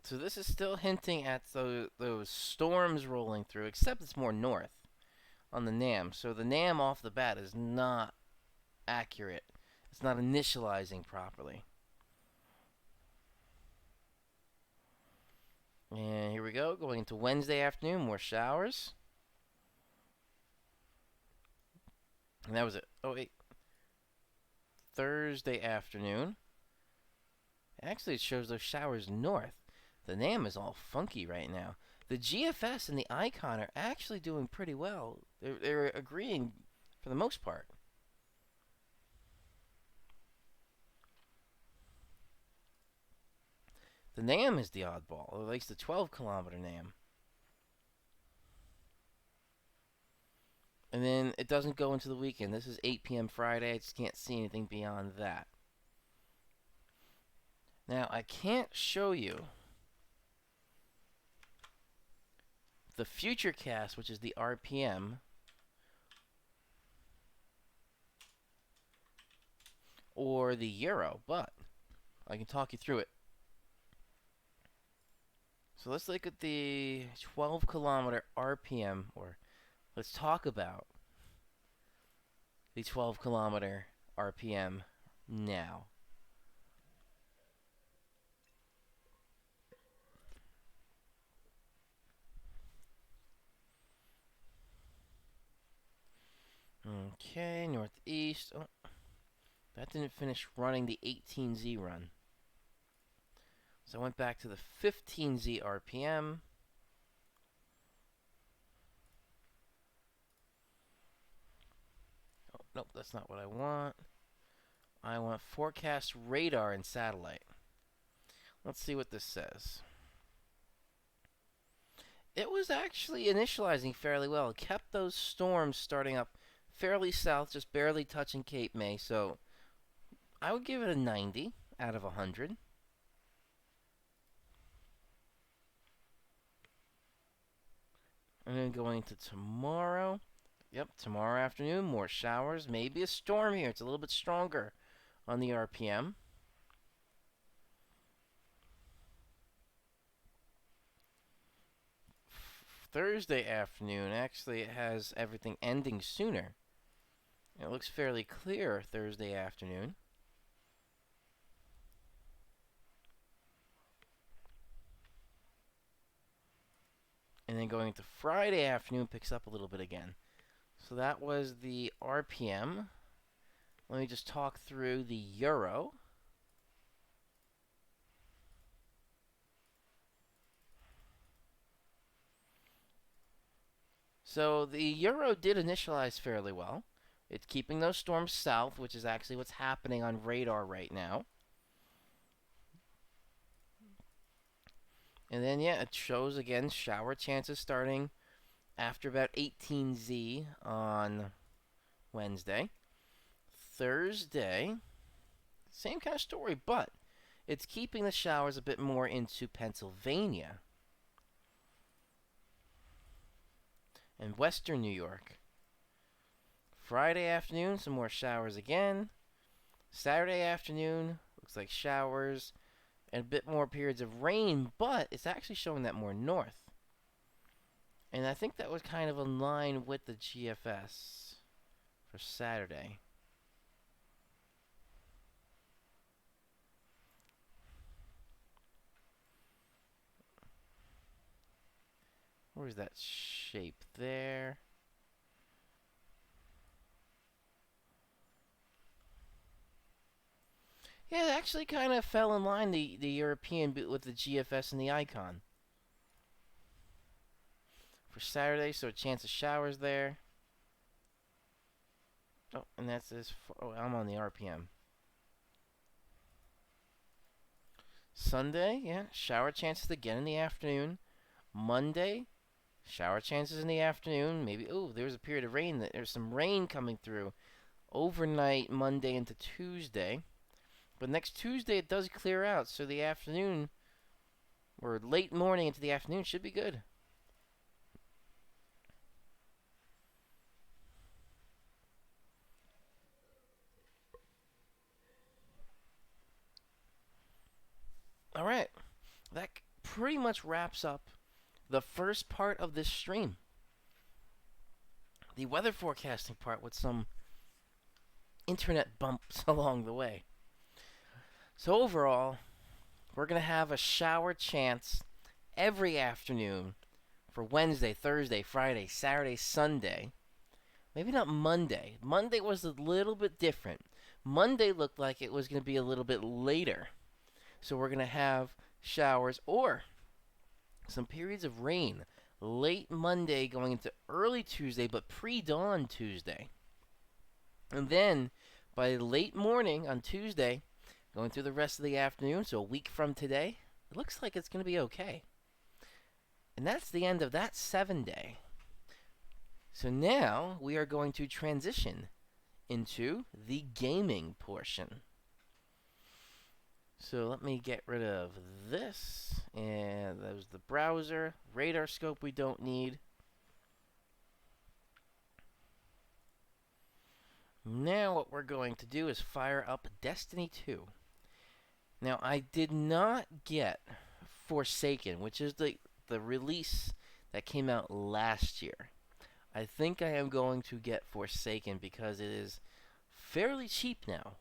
A: So this is still hinting at those storms rolling through, except it's more north on the NAM. So the NAM off the bat is not accurate. It's not initializing properly. And here we go, going into Wednesday afternoon, more showers. And that was it. Oh, wait. Thursday afternoon. Actually, it shows those showers north. The NAM is all funky right now. The GFS and the icon are actually doing pretty well. They're agreeing for the most part. The NAM is the oddball, or at least the 12-kilometer NAM. And then it doesn't go into the weekend. This is 8 p.m. Friday. I just can't see anything beyond that. Now, I can't show you the Futurecast, which is the RPM, or the Euro, but I can talk you through it. So let's look at the 12-kilometer RPM, or let's talk about the 12-kilometer RPM now. Okay, northeast. Oh, that didn't finish running the 18Z run. So I went back to the 15Z RPM. Oh, nope, that's not what I want. I want forecast radar and satellite. Let's see what this says. It was actually initializing fairly well. It kept those storms starting up fairly south, just barely touching Cape May. So I would give it a 90 out of 100. And then going to tomorrow. Yep, tomorrow afternoon, more showers. Maybe a storm here. It's a little bit stronger on the RPM. Thursday afternoon, actually, it has everything ending sooner. It looks fairly clear Thursday afternoon. And then going to Friday afternoon picks up a little bit again. So that was the RPM. Let me just talk through the Euro. So the Euro did initialize fairly well. It's keeping those storms south, which is actually what's happening on radar right now. And then, yeah, it shows, again, shower chances starting after about 18Z on Wednesday. Thursday, same kind of story, but it's keeping the showers a bit more into Pennsylvania and western New York. Friday afternoon, some more showers again. Saturday afternoon, looks like showers and a bit more periods of rain, but it's actually showing that more north. And I think that was kind of in line with the GFS for Saturday. Where's that shape there? Yeah, it actually kind of fell in line, the European bit with the GFS and the icon. For Saturday, so a chance of showers there. Oh, and that's this. Oh, I'm on the RPM. Sunday, yeah, shower chances again in the afternoon. Monday, shower chances in the afternoon. Maybe, oh, there's a period of rain. There's some rain coming through overnight Monday into Tuesday. But next Tuesday it does clear out, so the afternoon or late morning into the afternoon should be good. All right, that pretty much wraps up the first part of this stream. The weather forecasting part with some internet bumps along the way. So overall, we're going to have a shower chance every afternoon for Wednesday, Thursday, Friday, Saturday, Sunday. Maybe not Monday. Monday was a little bit different. Monday looked like it was going to be a little bit later. So we're going to have showers or some periods of rain late Monday going into early Tuesday, but pre-dawn Tuesday. And then by late morning on Tuesday, going through the rest of the afternoon, so a week from today, it looks like it's going to be okay. And that's the end of that 7-day. So now we are going to transition into the gaming portion. So let me get rid of this, and that was the browser. Radar scope we don't need. Now what we're going to do is fire up Destiny 2. Now I did not get Forsaken, which is the release that came out last year. I think I am going to get Forsaken because it is fairly cheap now.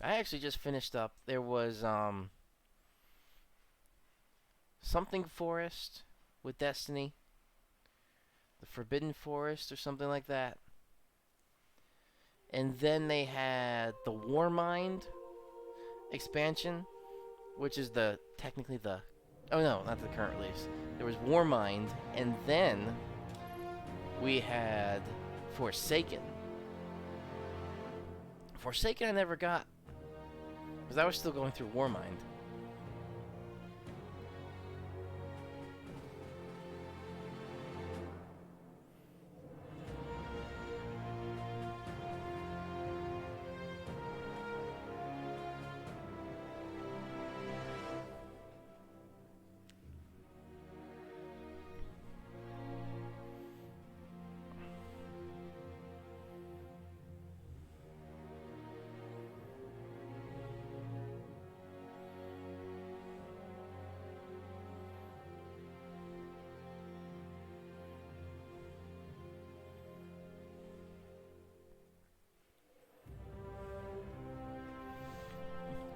A: I actually just finished up. There was something Forest with Destiny, the Forbidden Forest or something like that. And then they had the Warmind expansion, which is technically the oh no, not the current release. There was Warmind, and then we had Forsaken. Forsaken I never got because I was still going through Warmind.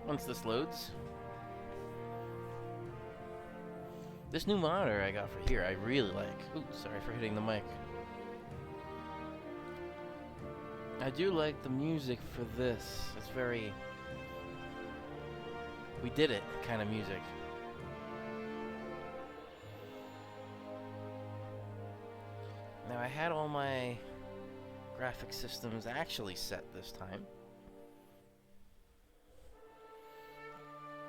A: Once this loads. This new monitor I got for here, I really like. Ooh, sorry for hitting the mic. I do like the music for this. It's very we did it kind of music. Now I had all my graphic systems actually set this time.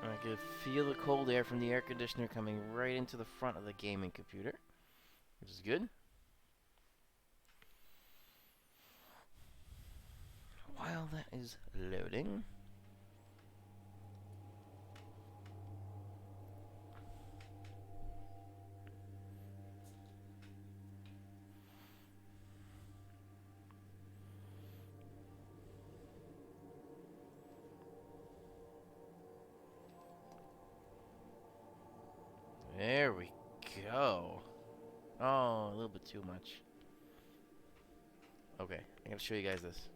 A: I could feel the cold air from the air conditioner coming right into the front of the gaming computer, which is good. While that is loading, there we go. Oh, a little bit too much. Okay, I gotta show you guys this.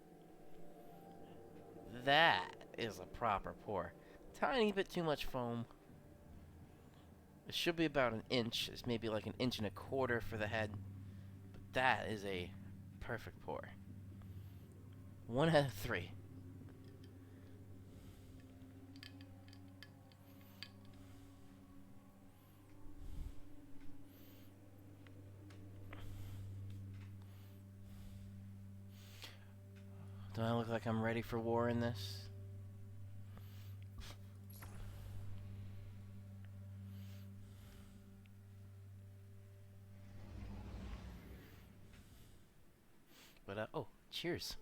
A: That is a proper pour. Tiny bit too much foam. It should be about an inch. It's maybe like an inch and a quarter for the head. But that is a perfect pour. 1 out of 3. Do I look like I'm ready for war in this? But, oh, cheers.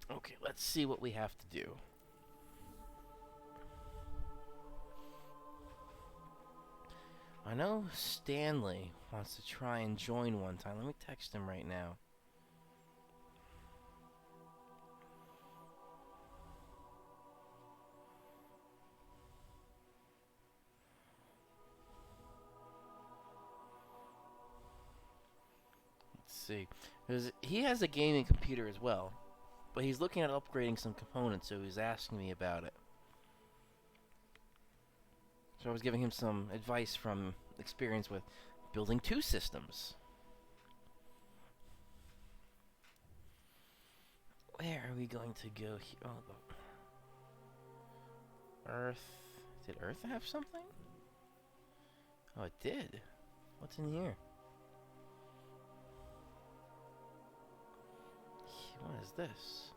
A: Okay, let's see what we have to do. I know Stanley wants to try and join one time. Let me text him right now. Let's see. Because he has a gaming computer as well, but he's looking at upgrading some components, so he's asking me about it. So I was giving him some advice from experience with building 2 systems. Where are we going to go here? Oh, the Earth. Did Earth have something? Oh, it did. What's in here? What is this?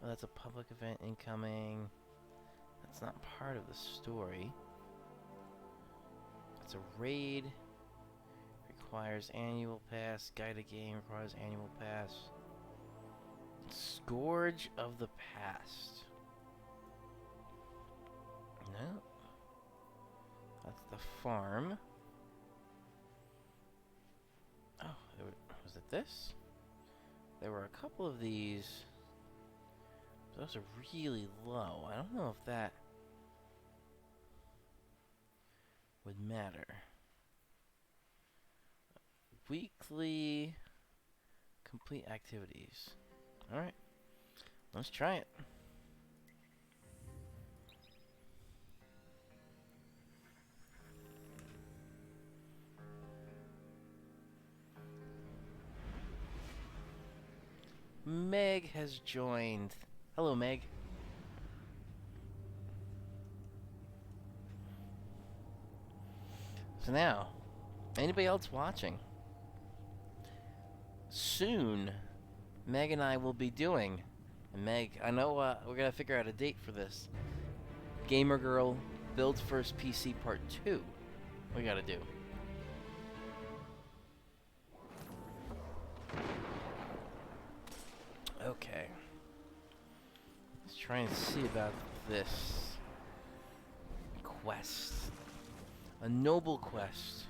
A: Oh, that's a public event incoming. That's not part of the story. It's a raid. Requires annual pass. Guided game requires annual pass. Scourge of the Past. No. That's the farm. Oh, was it this? There were a couple of these. Those are really low. I don't know if that would matter. Weekly complete activities. Alright. Let's try it. Meg has joined. Hello, Meg. So now, anybody else watching? Soon, Meg and I will be doing, and Meg, I know we're gonna figure out a date for this. Gamer Girl Builds First PC Part 2. We gotta do. Okay. Let's try and see about this quest. A noble quest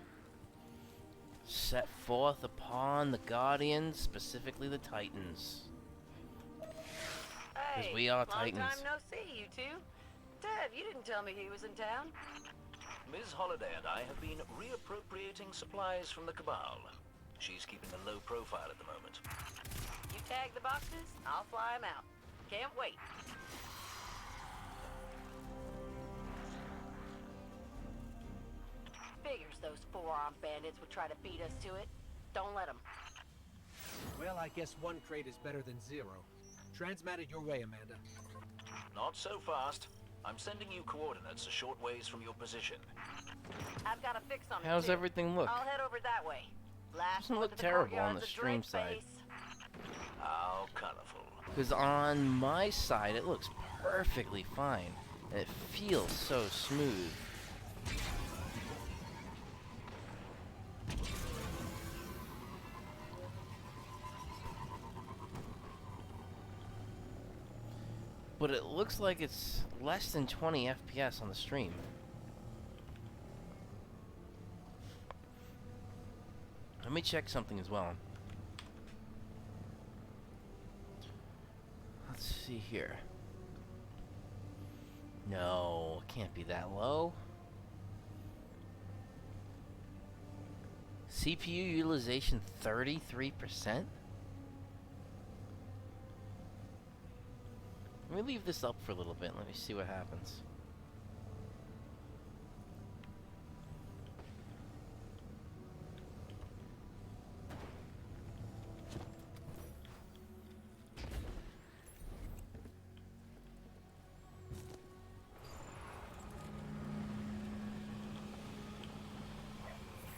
A: set forth upon the Guardians, specifically the Titans. Because we are Titans.
B: Long time no see, you two. Dev, you didn't tell me he was in town.
C: Ms. Holliday and I have been reappropriating supplies from the Cabal. She's keeping a low profile at the moment.
B: You tag the boxes, I'll fly them out. Can't wait. Figures those four-armed bandits would try to beat us to it. Don't let them.
D: Well, I guess one crate is better than 0. Transmat it your way, Amanda.
C: Not so fast. I'm sending you coordinates a short ways from your position.
B: I've got a fix on it,
A: How's
B: too.
A: everything look?
B: I'll head over that way. Last
A: Doesn't
B: look
A: look
B: at the
A: terrible on
B: courtyards
A: the
B: of
A: stream
B: Dread
A: side.
B: Face.
C: How colorful.
A: Because on my side, it looks perfectly fine. And it feels so smooth. But it looks like it's less than 20 FPS on the stream. Let me check something as well. Let's see here. No, it can't be that low. CPU utilization 33%? Let me leave this up for a little bit. Let me see what happens.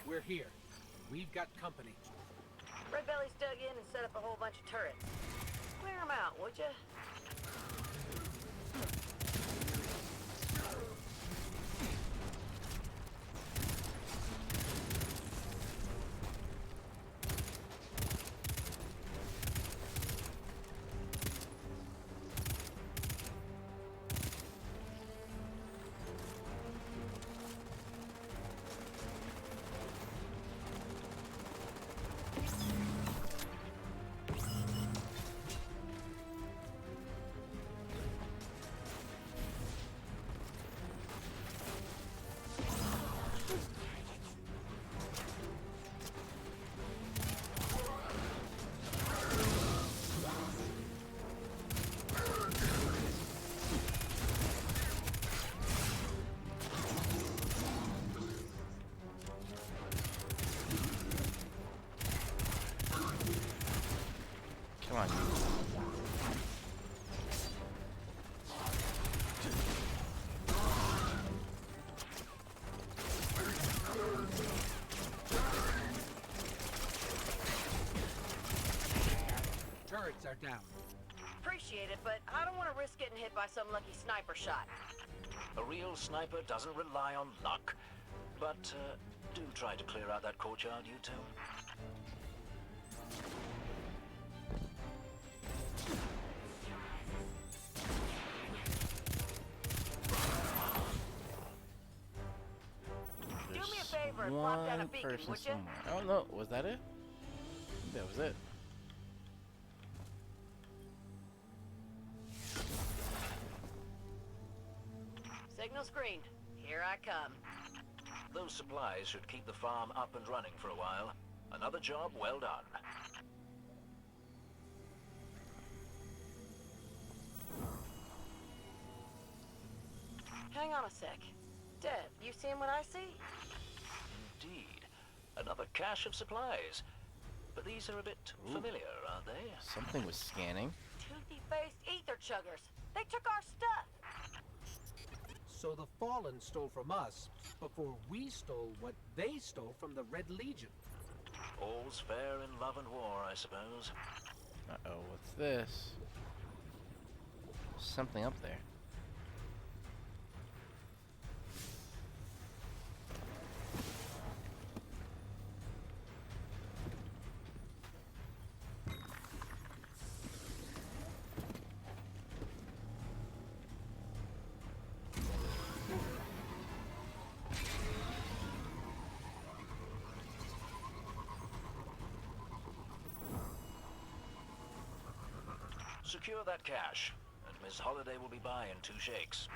D: We're we're here. We've got company.
B: Red Belly's dug in and set up a whole bunch of turrets. Clear them out, would ya?
A: Come on.
D: Turrets are down.
B: Appreciate it, but I don't want to risk getting hit by some lucky sniper shot.
C: A real sniper doesn't rely on luck. But do try to clear out that courtyard, you two.
B: Do me a favor and plop down a
A: One
B: beacon,
A: person
B: would ya?
A: somewhere. Oh no, was that it? That was it.
B: Signal screened. Here I come.
C: Those supplies should keep the farm up and running for a while. Another job well done.
B: Hang on a sec. Dev, you seeing what I see?
C: Indeed. Another cache of supplies. But these are a bit familiar, aren't they?
A: Something was scanning.
B: Toothy-faced ether chuggers. They took our stuff.
D: So the Fallen stole from us before we stole what they stole from the Red Legion.
C: All's fair in love and war, I suppose.
A: Uh-oh, what's this? Something up there.
C: Secure that cache, and Miss Holiday will be by in 2 shakes.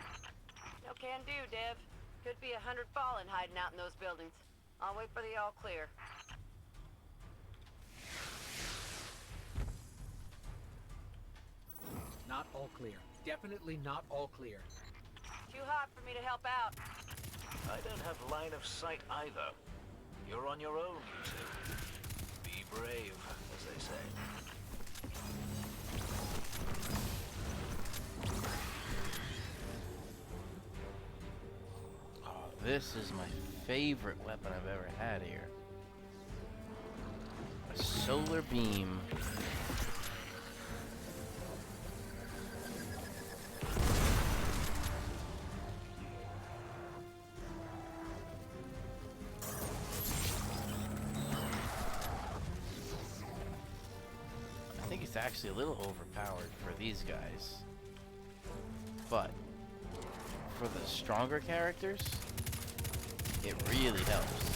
B: No can do, Dev. Could be 100 Fallen hiding out in those buildings. I'll wait for the all clear.
D: Not all clear. Definitely not all clear.
B: Too hot for me to help out.
C: I don't have line of sight either. You're on your own, you two. Be brave, as they say.
A: Oh, this is my favorite weapon I've ever had here. A solar beam. I think it's actually a little overpowered for these guys. But for the stronger characters, it really helps.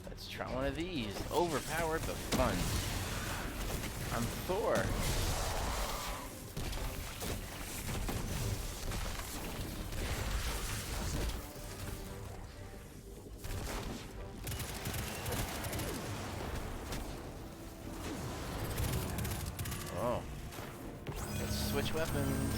A: Let's try one of these. Overpowered but fun. I'm Thor. switch weapons.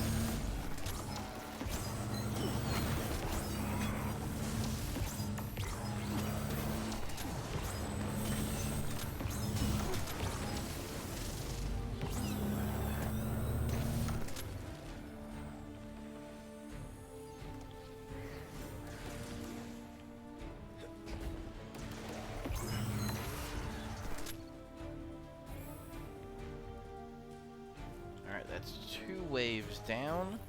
A: Alright, that's 2 waves down.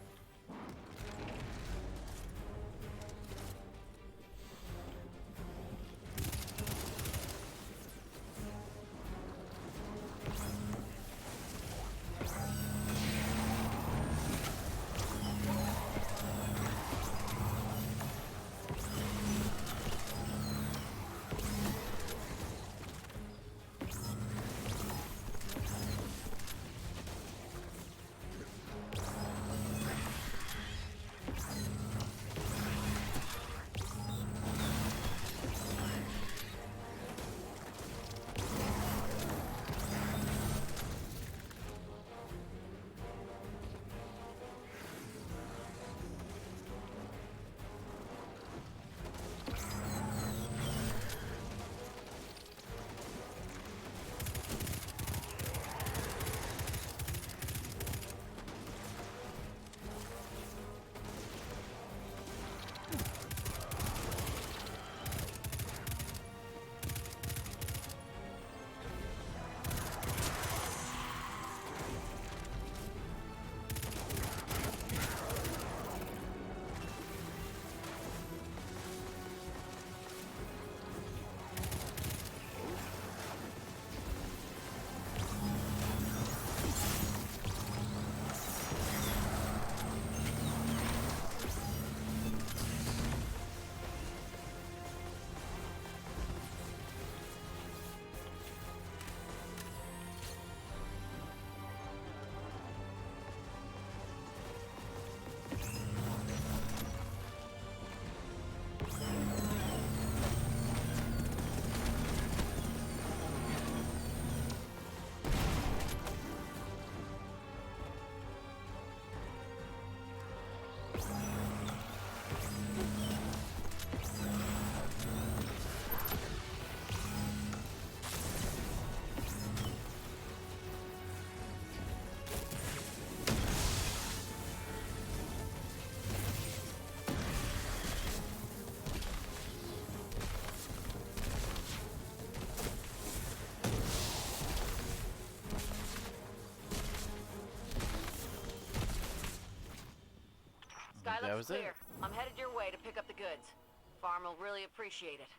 B: Sky
A: That
B: looks
A: was it.
B: clear. I'm headed your way to pick up the goods. Farm will really appreciate it.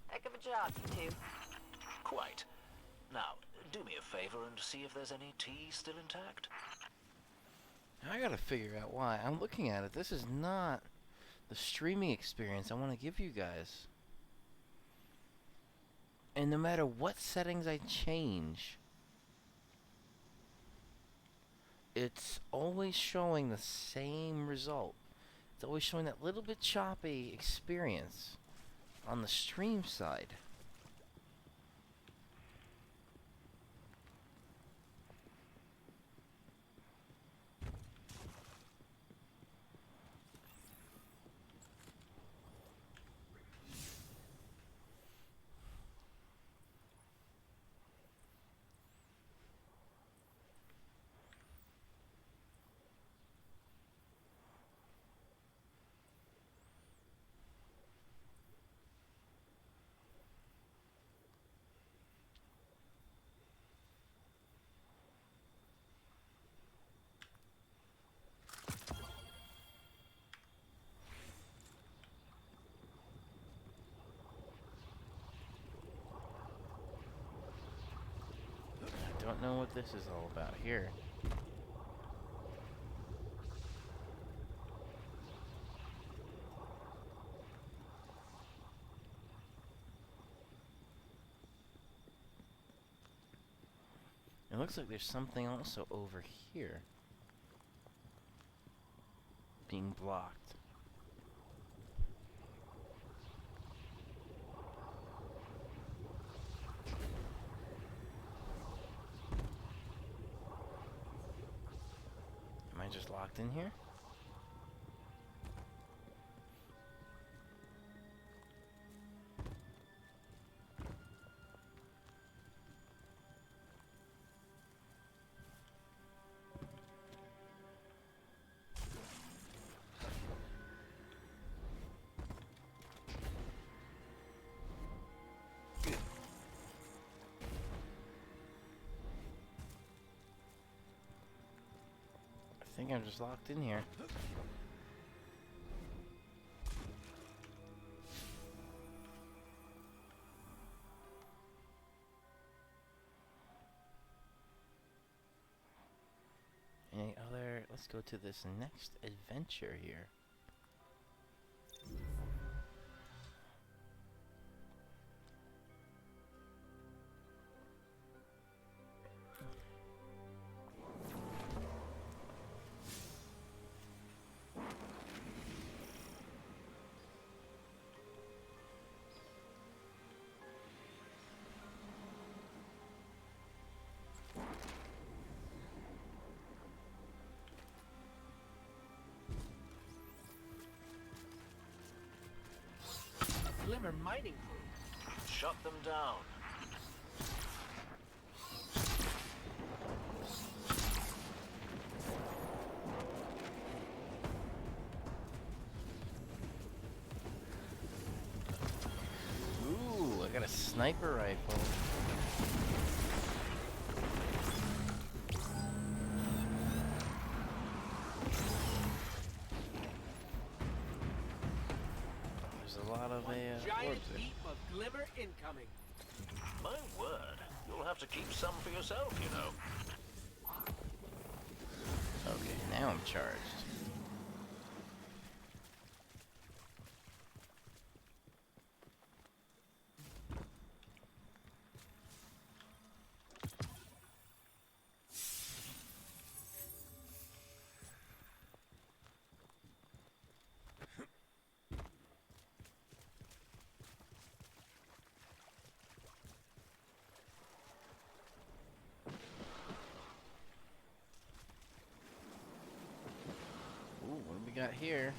B: Heck of a job, you two.
C: Quite. Now, do me a favor and see if there's any tea still intact.
A: I gotta figure out why. I'm looking at it. This is not the streaming experience I want to give you guys. And no matter what settings I change, it's always showing the same result. It's always showing that little bit choppy experience on the stream side. I don't know what this is all about here. It looks like there's something also over here being blocked. I just locked in here? I think I'm just locked in here. Any other? Let's go to this next adventure here.
D: Glimmer mining crew.
C: Shut them down.
A: Ooh, I got a sniper rifle. There's a lot of
D: Giant
A: orbs there.
D: heap of glimmer incoming.
C: My word. You'll have to keep some for yourself, you know.
A: Okay, now I'm charged. Ooh, what do we got here?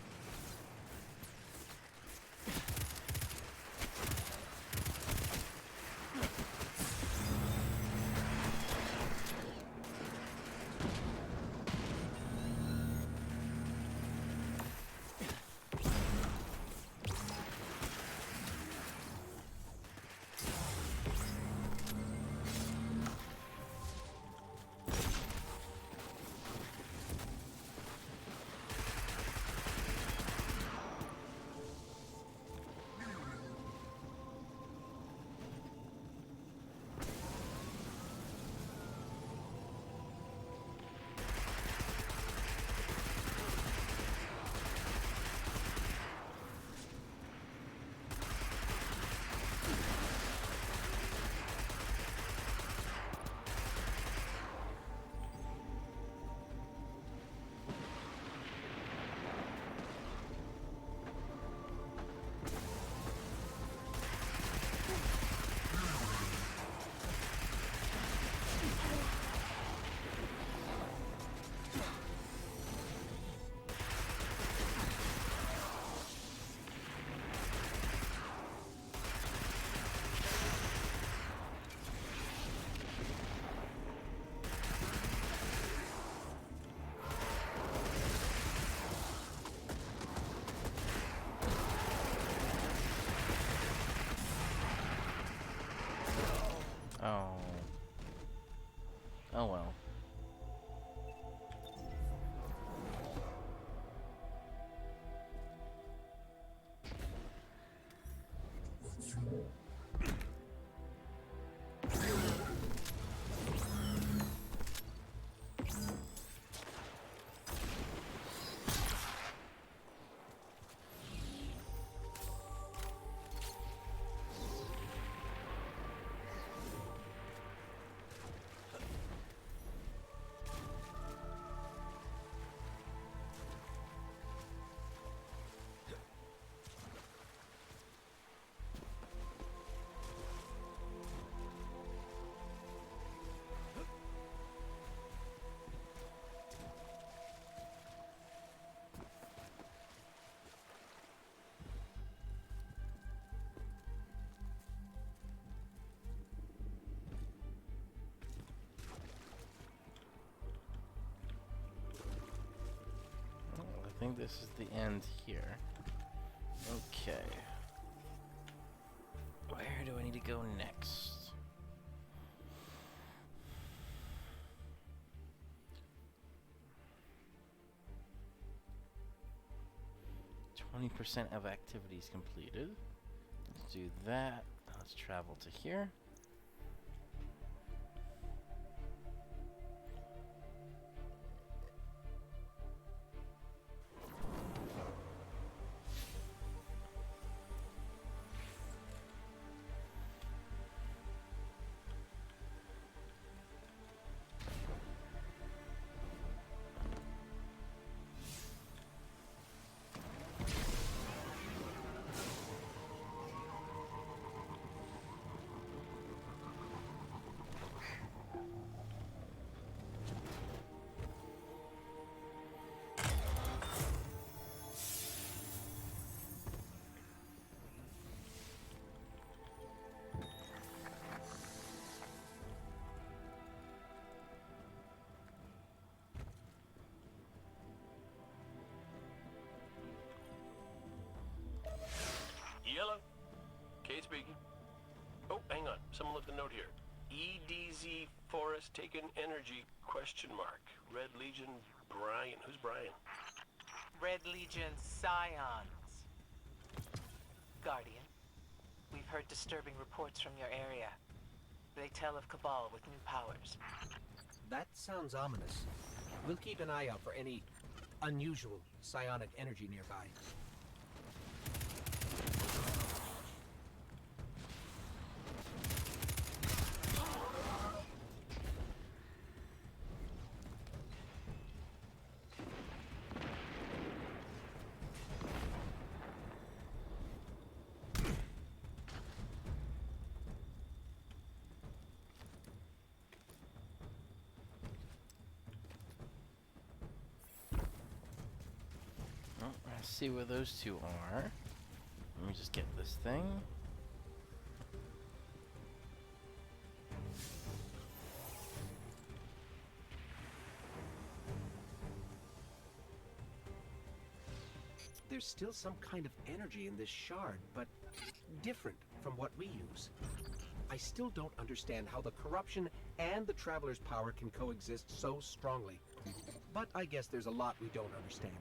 A: think this is the end here. Okay. Where do I need to go next? 20% of activities completed. Let's do that. Let's travel to here.
E: Yellow. Kate speaking. Oh, hang on. Someone left a note here. EDZ Forest Taken Energy ? Red Legion Brian. Who's Brian?
F: Red Legion Scions. Guardian, we've heard disturbing reports from your area. They tell of Cabal with new powers.
D: That sounds ominous. We'll keep an eye out for any unusual psionic energy nearby.
A: Well, let's see where those two are. Let me just get this thing.
D: There's still some kind of energy in this shard, but different from what we use. I still don't understand how the corruption and the Traveler's power can coexist so strongly. But I guess there's a lot we don't understand.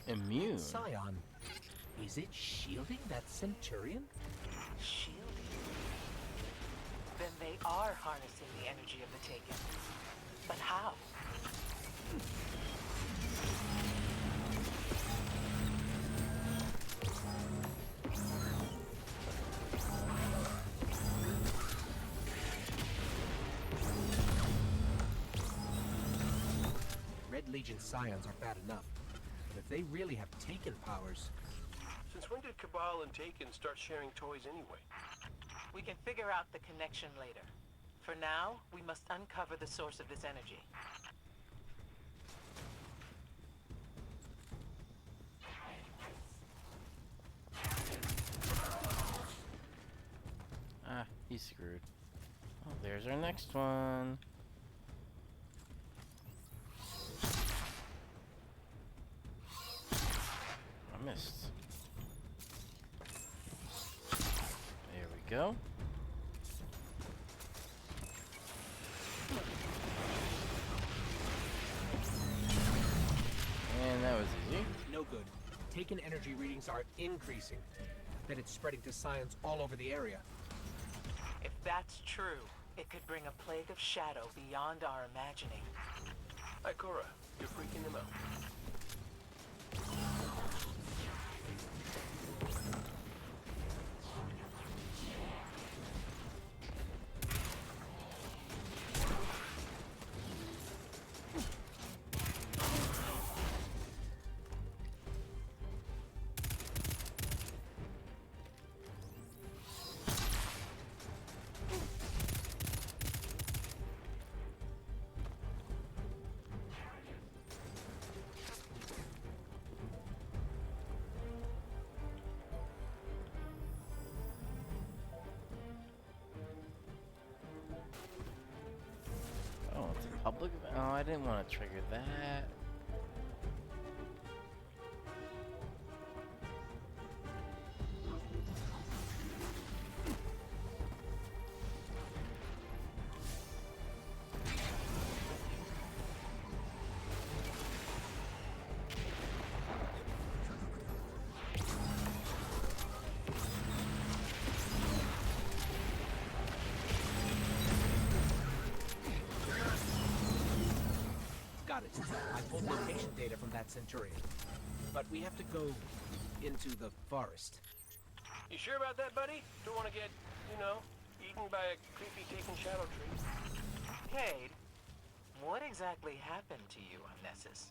A: Immune.
D: Scion, is it shielding that Centurion?
F: Shielding? Then they are harnessing the energy of the Taken. But how?
D: Red Legion Scions are bad enough. But if they really have Taken powers...
E: Since when did Cabal and Taken start sharing toys anyway?
F: We can figure out the connection later. For now, we must uncover the source of this energy.
A: Ah, he's screwed. Oh, there's our next one. I missed. There we go. And that was easy.
D: No good. Taken energy readings are increasing. Bet it's spreading to Scions all over the area.
F: If that's true, it could bring a plague of shadow beyond our imagining.
E: Ikora, you're freaking them out.
A: look at that. Oh, I didn't want to trigger that.
D: Got it. I pulled location data from that Centurion. But we have to go into the forest.
E: You sure about that, buddy? Don't want to get, you know, eaten by a creepy taken shadow tree.
F: Cade, what exactly happened to you on Nessus?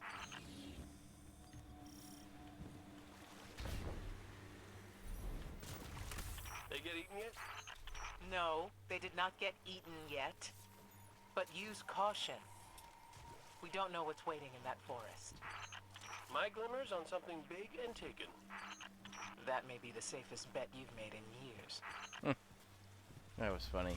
E: They get eaten yet?
F: No, they did not get eaten yet. But use caution. We don't know what's waiting in that forest.
E: My glimmers on something big and taken.
F: That may be the safest bet you've made in years.
A: That was funny.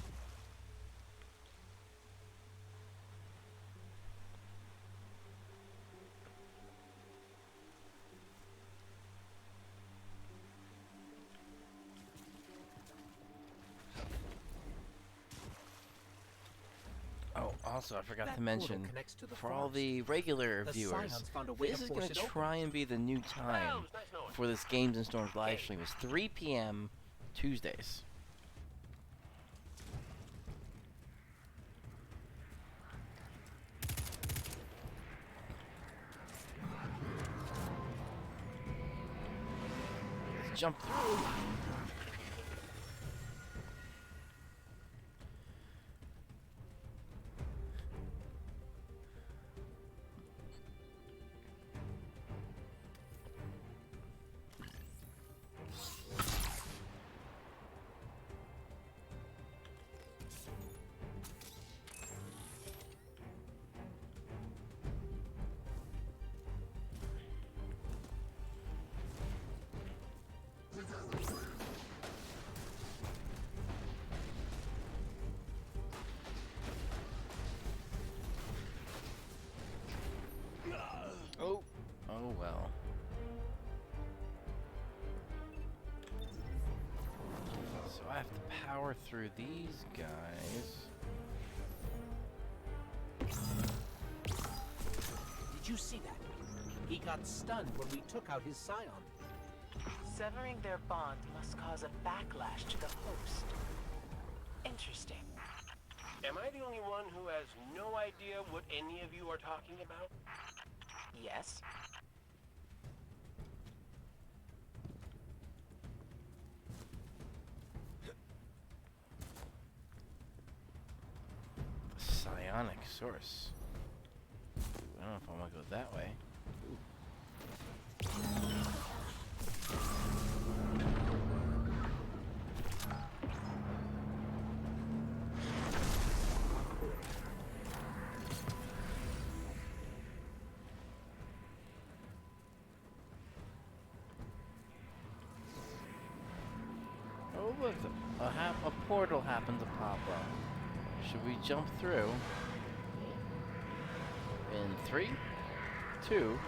A: Oh, also, I forgot
D: That
A: to
D: portal
A: mention,
D: connects to the
A: for all
D: forest.
A: the regular
D: The
A: viewers,
D: Scions found a way
A: this
D: to
A: is
D: force
A: going
D: it
A: to
D: open.
A: try and be the new
E: Oh,
A: time
E: it was nice knowing.
A: for this Games and Storms live stream. It's 3 p.m. Tuesdays. Let's jump through. Oh, oh well. So I have to power through these guys.
D: Did you see that? He got stunned when we took out his Scion.
F: Severing their bond must cause a backlash to the host. Interesting.
E: Am I the only one who has no idea what any of you are talking about?
F: Yes?
A: Psionic source. I don't know if I want to go that way. Oh look, a portal happened to pop up. Should we jump through? In 3, 2,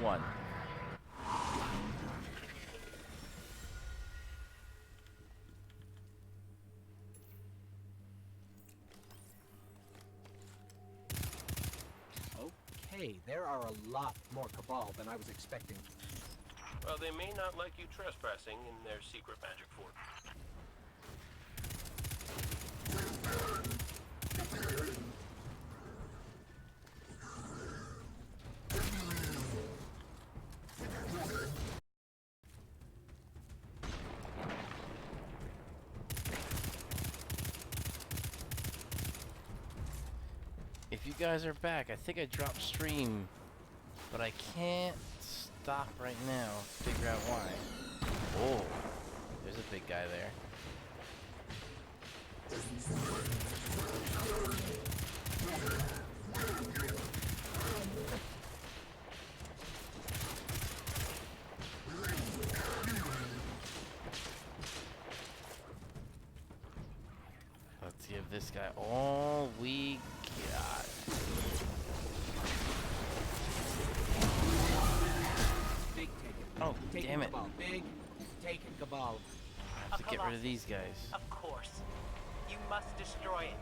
A: 1.
D: Okay, there are a lot more Cabal than I was expecting.
E: Well, they may not like you trespassing in their secret magic fort.
A: If you guys are back, I think I dropped stream, but I can't stop right now to figure out why. Oh, there's a big guy there. Let's give this guy all we God.
D: Big taken.
A: Oh,
D: Taken
A: damn it.
D: Cabal. Big taken Cabal.
A: I have to get rid of these guys.
F: Of course. You must destroy it.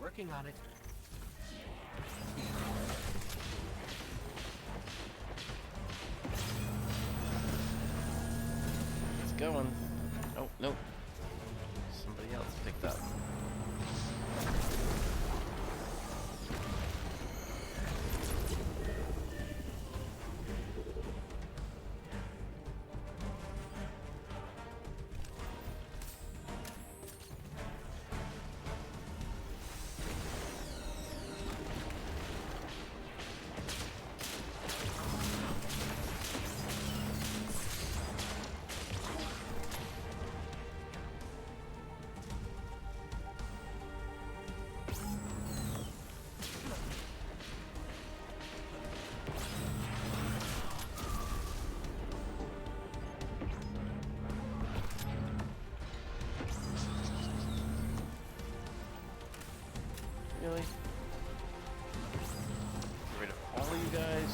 D: Working on it.
A: It's going. Oh, nope. Somebody else picked up. Really? Get rid of all you guys.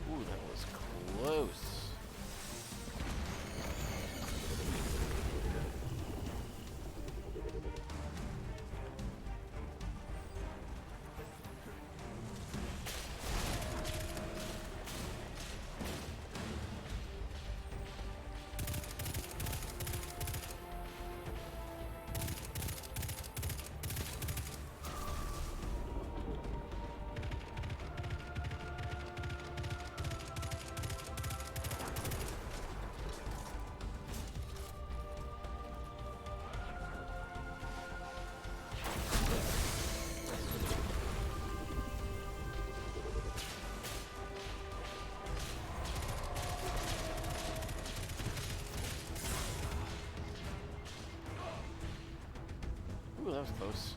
A: Ooh, that was close. Ooh, that was close.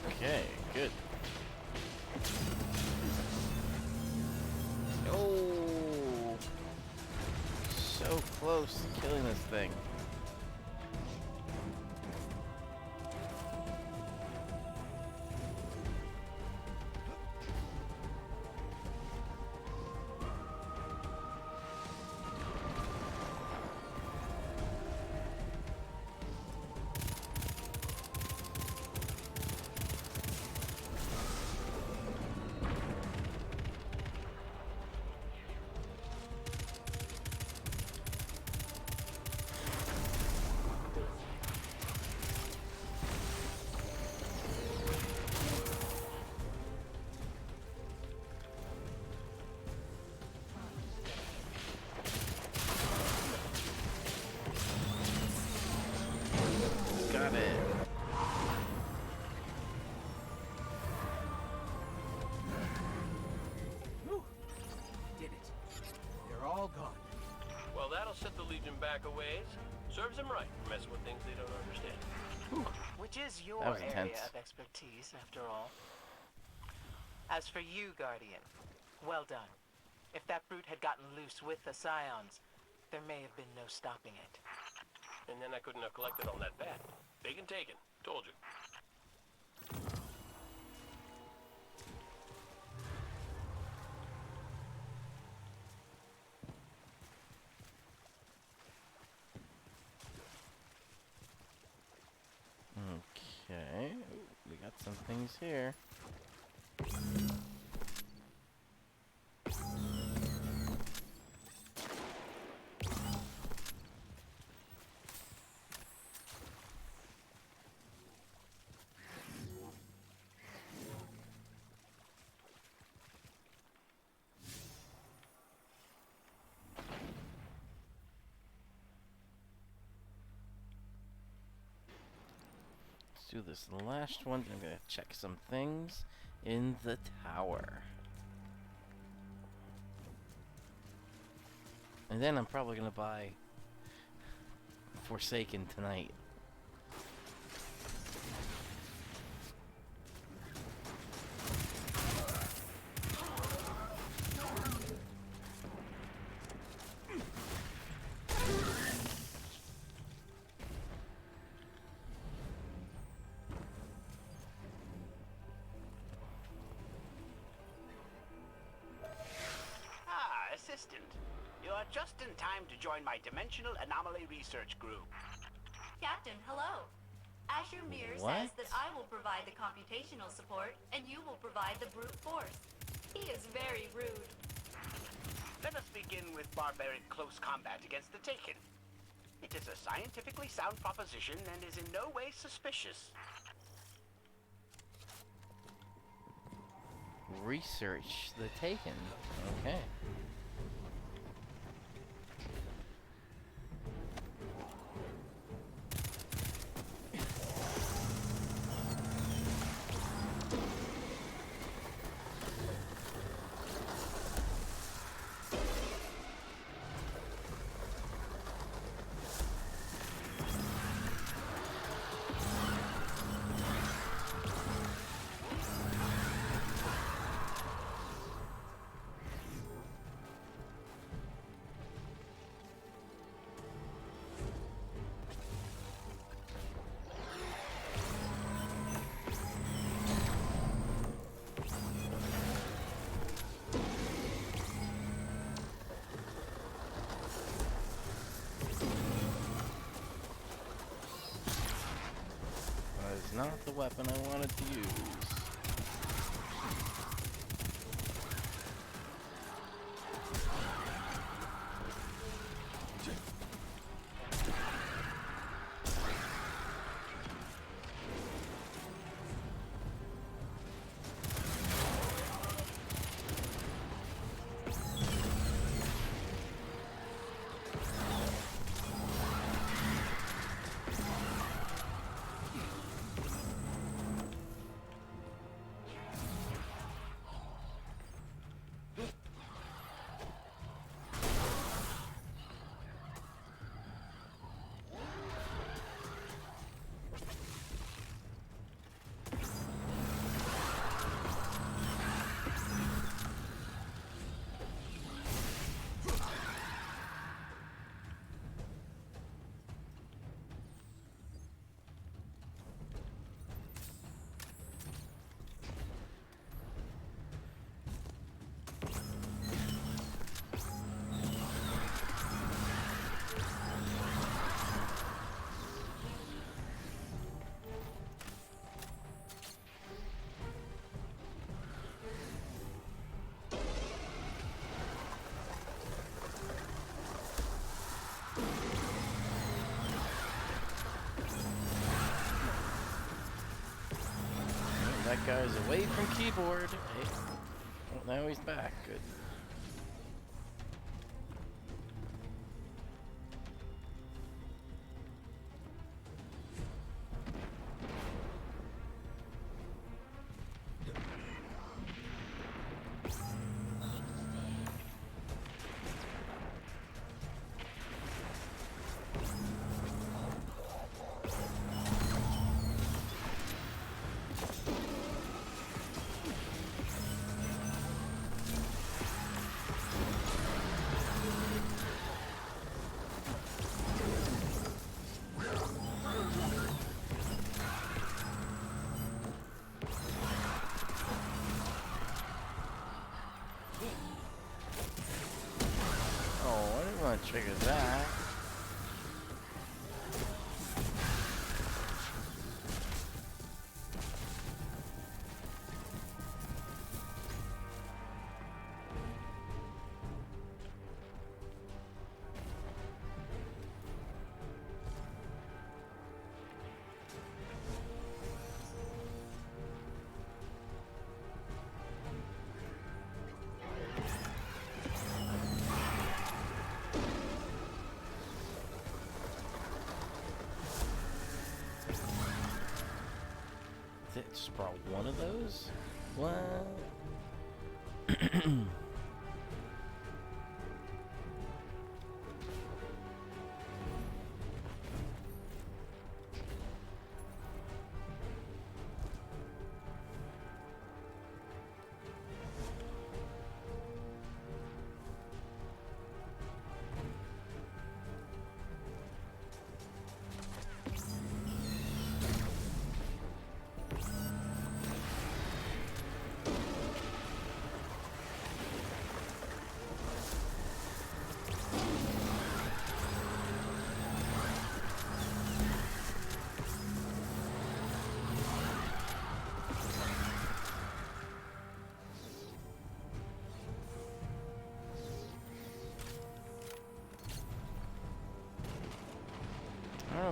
A: Okay, good. Oh, so close to killing this thing. Got it.
D: Whew. Did it. They're all gone.
E: Well, that'll set the Legion back a ways. Serves them right for messing with things they don't understand.
F: Which is your
A: That was
F: area
A: intense.
F: of expertise, after all. As for you, Guardian, well done. If that brute had gotten loose with the Scions, there may have been no stopping it.
E: And then I couldn't have collected on that bat. Big and taken. Told you.
A: Okay, ooh, we got some things here. Do this last one. I'm gonna check some things in the tower. And then I'm probably gonna buy Forsaken tonight.
G: Assistant. You are just in time to join my Dimensional Anomaly Research Group.
B: Captain, hello. Azure Mir
A: What?
B: says that I will provide the computational support, and you will provide the brute force. He is very rude.
G: Let us begin with barbaric close combat against the Taken. It is a scientifically sound proposition and is in no way suspicious.
A: Research the Taken. Okay. That is not the weapon I wanted to use. That guy's away from keyboard. Hey. Oh, now he's back. Good. Trigger that. Just brought one of those? What?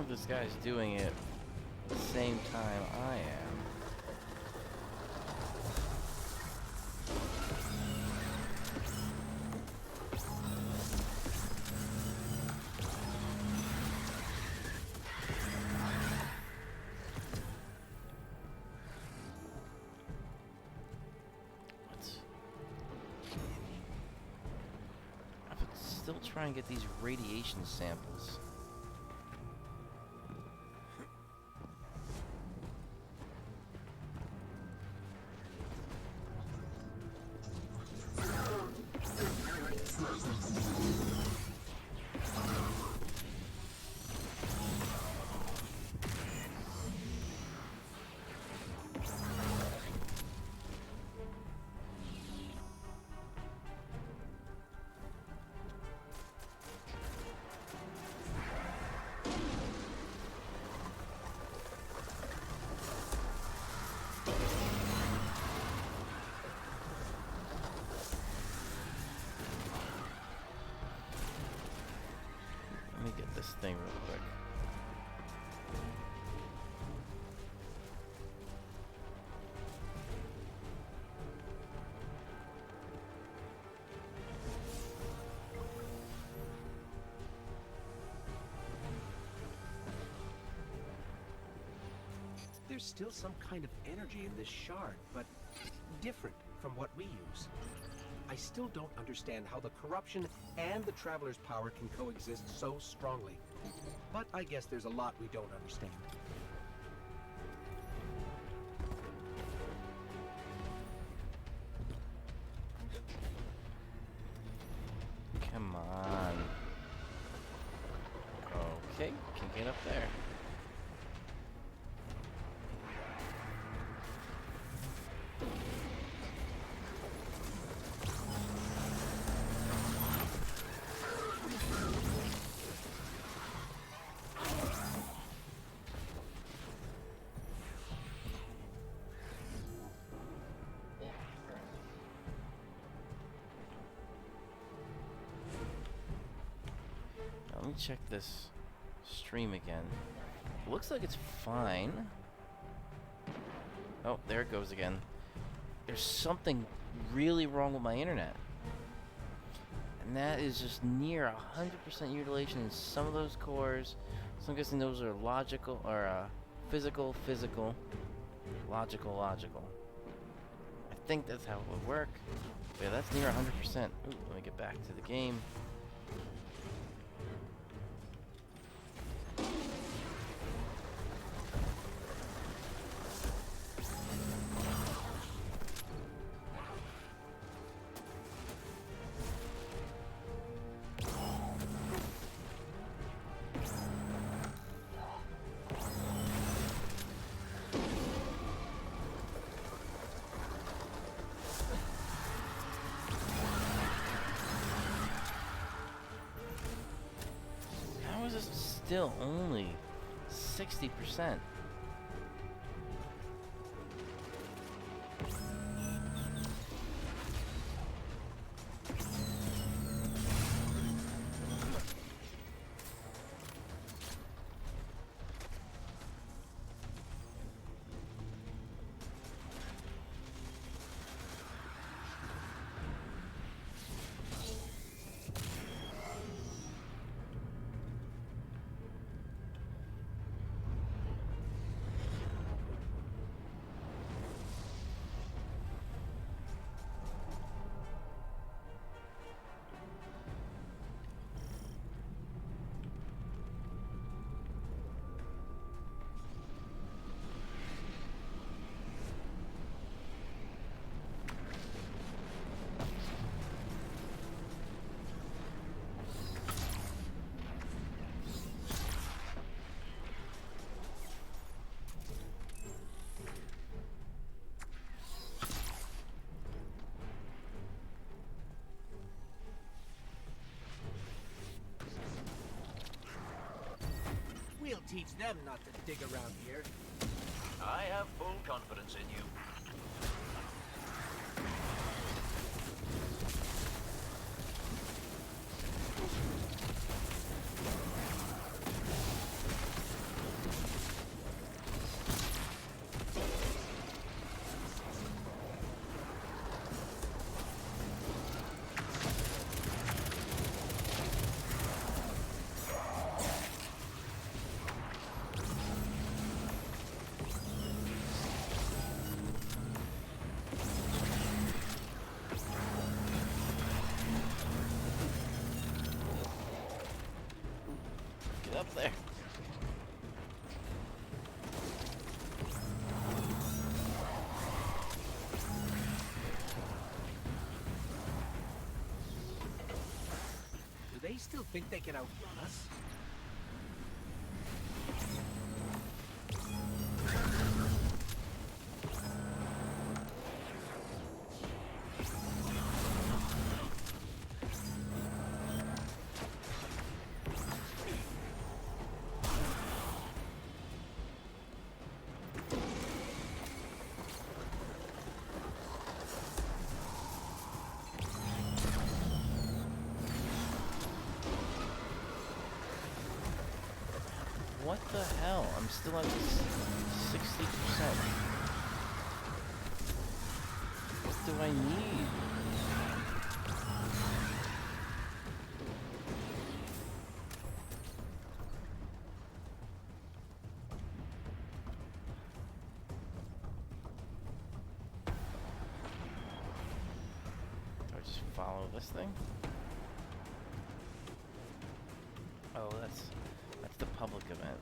A: this guy's doing it at the same time I am. Still try and get these radiation samples. Let me get this thing real quick.
D: There's still some kind of energy in this shard, but different from what we use. I still don't understand how the corruption and the Traveler's power can coexist so strongly. But I guess there's a lot we don't understand.
A: Come on. Okay, can get up there. Let me check this stream again. Looks like it's fine. Oh, there it goes again. There's something really wrong with my internet. And that is just near 100% utilization in some of those cores. So I'm guessing those are logical, or physical, logical. I think that's how it would work. Yeah, that's near 100%. Ooh, let me get back to the game. How is this still only 60%?
D: We'll teach them not to dig around here.
C: I have full confidence in you.
A: Get up there.
D: Do they still think they can outrun us?
A: What the hell? I'm still at 60%. What do I need? Do I just follow this thing? Oh, that's the public event.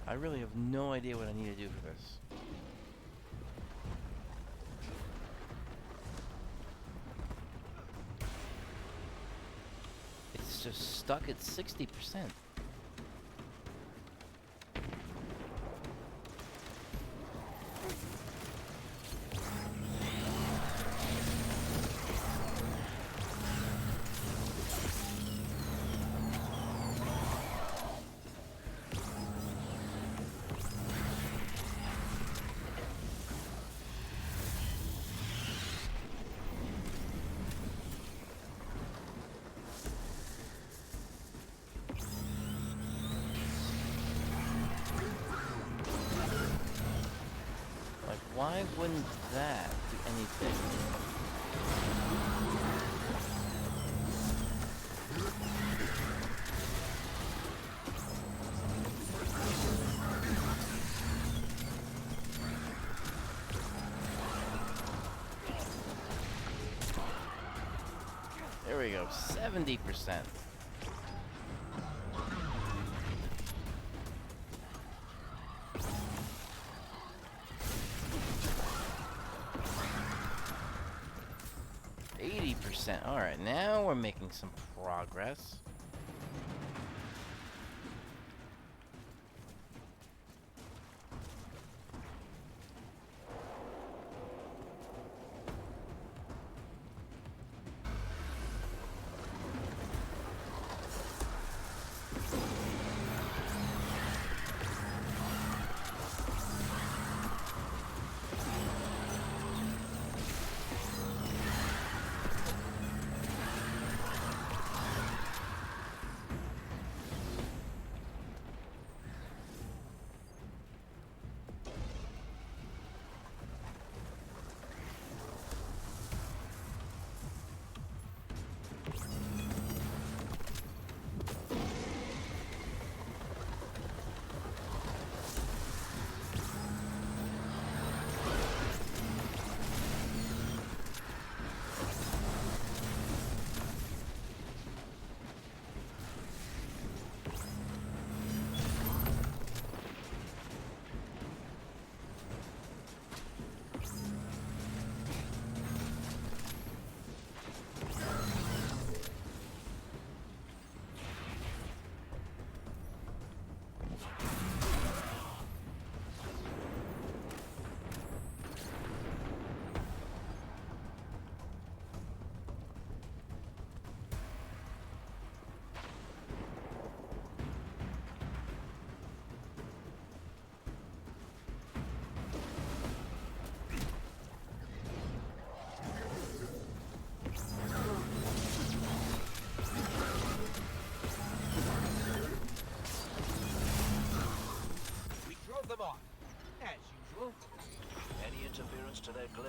A: I really have no idea what I need to do for this. It's just stuck at 60%. Why wouldn't that do anything? There we go, 70%. Alright, now we're making some progress.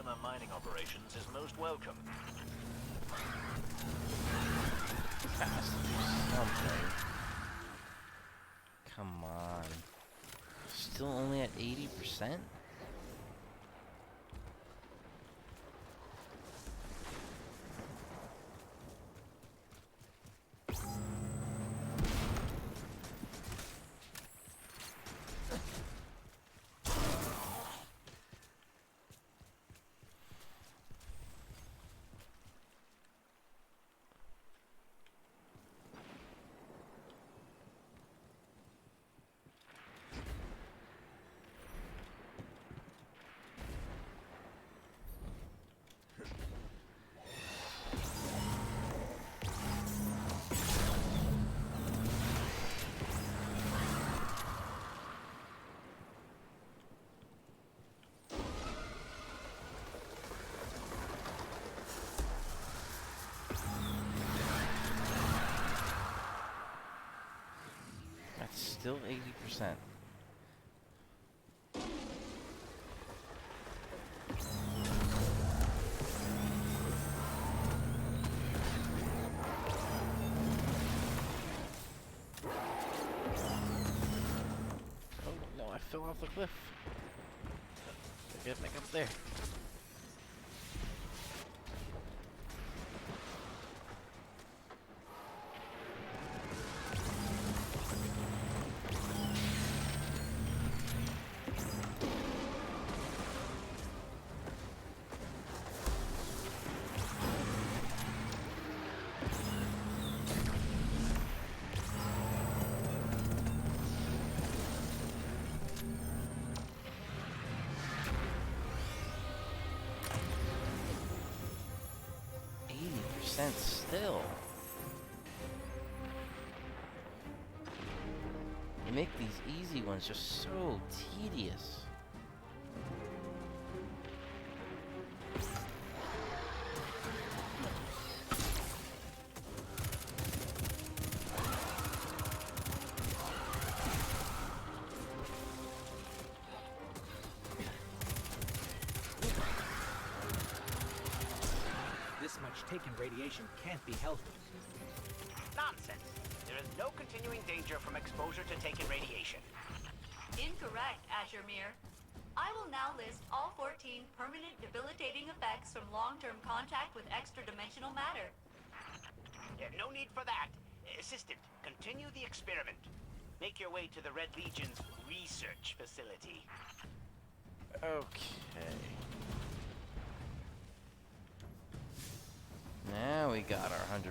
C: minimum mining operations is most welcome.
A: Has to do something. Come on. Still only at 80%? That's still 80%. Oh no, I fell off the cliff. Get back up there. Still. They make these easy ones just so tedious.
D: This much taken radiation can't be healthy.
G: Nonsense. There is no continuing danger from exposure to taken radiation.
B: Incorrect, Azuremir. I will now list all 14 permanent debilitating effects from long-term contact with extra-dimensional matter.
G: No need for that. Assistant, continue the experiment. Make your way to the Red Legion's research facility.
A: Okay. Now we got our 100%.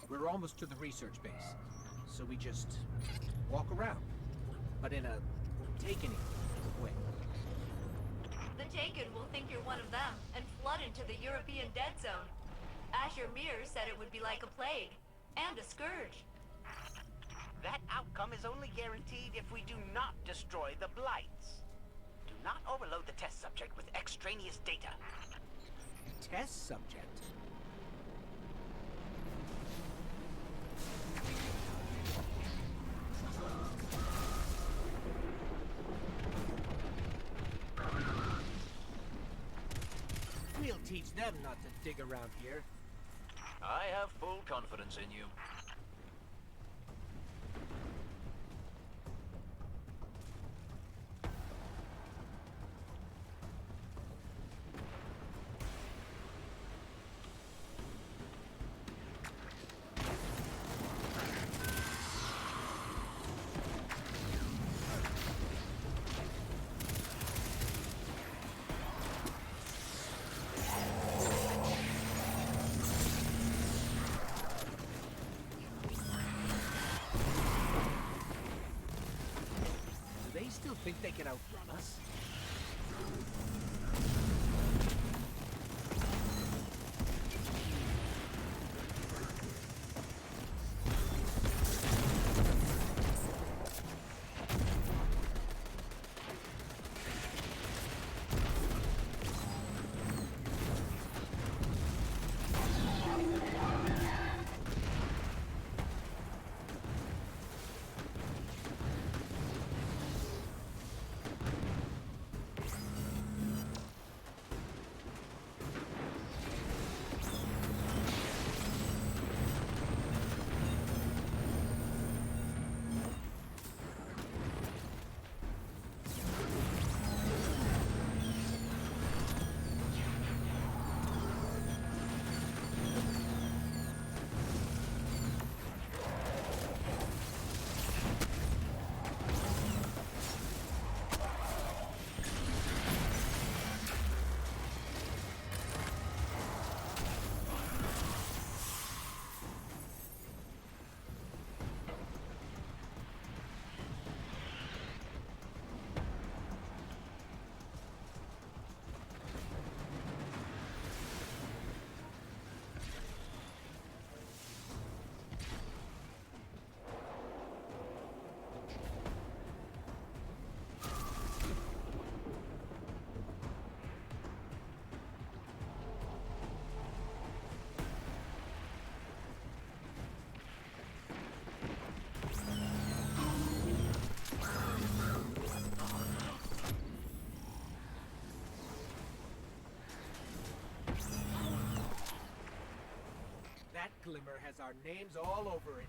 D: We're almost to the research base, so we just walk around, but in a taken way.
B: The Taken will think you're one of them and flood into the European dead zone. Azuremir said it would be like a plague and a scourge.
G: That outcome is only guaranteed if we do not destroy the Blights. Do not overload the test subject with extraneous data.
D: Test subject? We'll teach them not to dig around here.
C: I have full confidence in you.
D: Still think they can outrun us? Glimmer has our names all over it.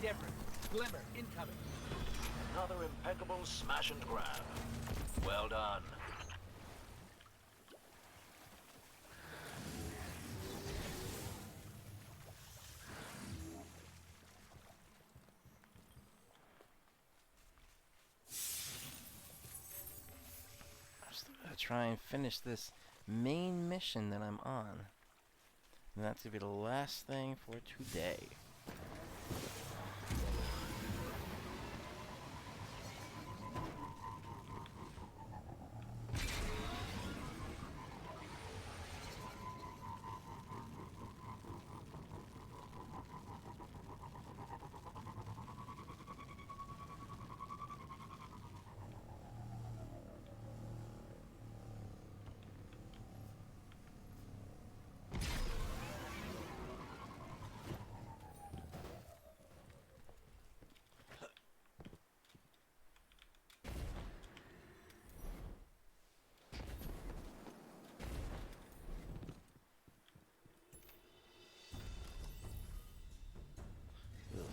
D: Different. Glimmer, incoming.
C: Another impeccable smash and grab. Well done.
A: I'm still gonna try and finish this main mission that I'm on. And that's gonna be the last thing for today.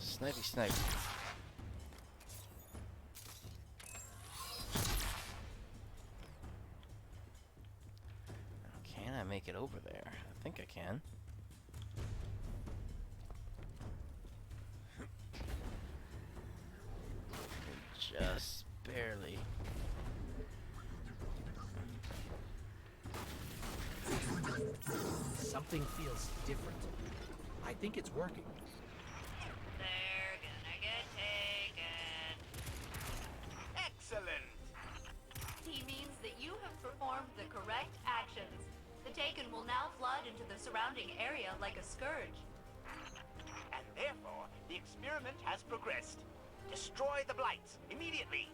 A: Snipey snipe. Can I make it over there? I think I can. Just barely.
D: Something feels different. I think it's working.
B: They're gonna get taken.
G: Excellent!
B: He means that you have performed the correct actions. The Taken will now flood into the surrounding area like a scourge.
G: And therefore, the experiment has progressed. Destroy the Blights immediately!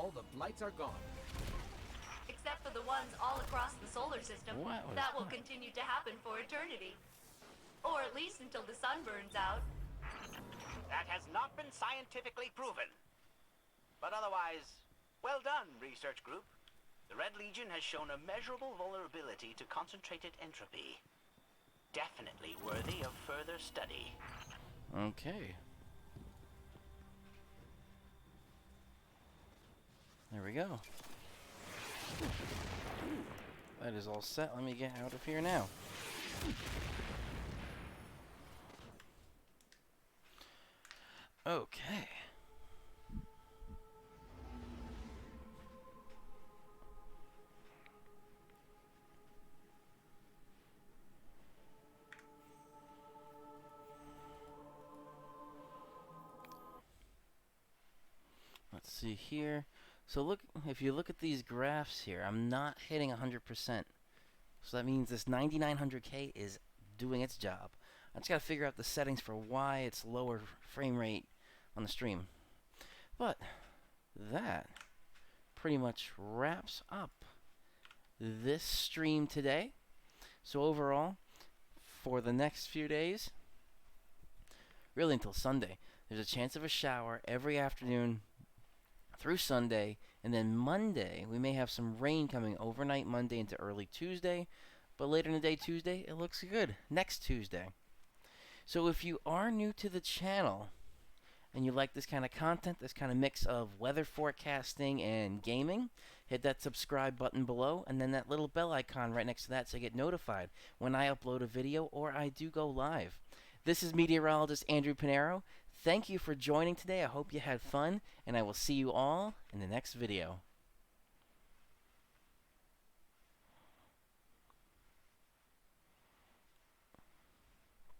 D: all the blights are gone.
B: Except for the ones all across the solar system.
A: What was
B: That will
A: that?
B: continue to happen for eternity. Or at least until the sun burns out.
G: That has not been scientifically proven. But otherwise, well done, research group. The Red Legion has shown a measurable vulnerability to concentrated entropy. Definitely worthy of further study.
A: Okay. There we go. That is all set. Let me get out of here now. Okay. Let's see here. So look, if you look at these graphs here, I'm not hitting 100%. So that means this 9900K is doing its job. I just got to figure out the settings for why it's lower frame rate on the stream. But that pretty much wraps up this stream today. So overall, for the next few days, really until Sunday, there's a chance of a shower every afternoon through Sunday, and then Monday we may have some rain coming overnight Monday into early Tuesday, but later in the day Tuesday it looks good next Tuesday. So if you are new to the channel and you like this kind of content, this kind of mix of weather forecasting and gaming, hit that subscribe button below and then that little bell icon right next to that so you get notified when I upload a video or I do go live. This is meteorologist Andrew Pinero. Thank you for joining today. I hope you had fun, and I will see you all in the next video.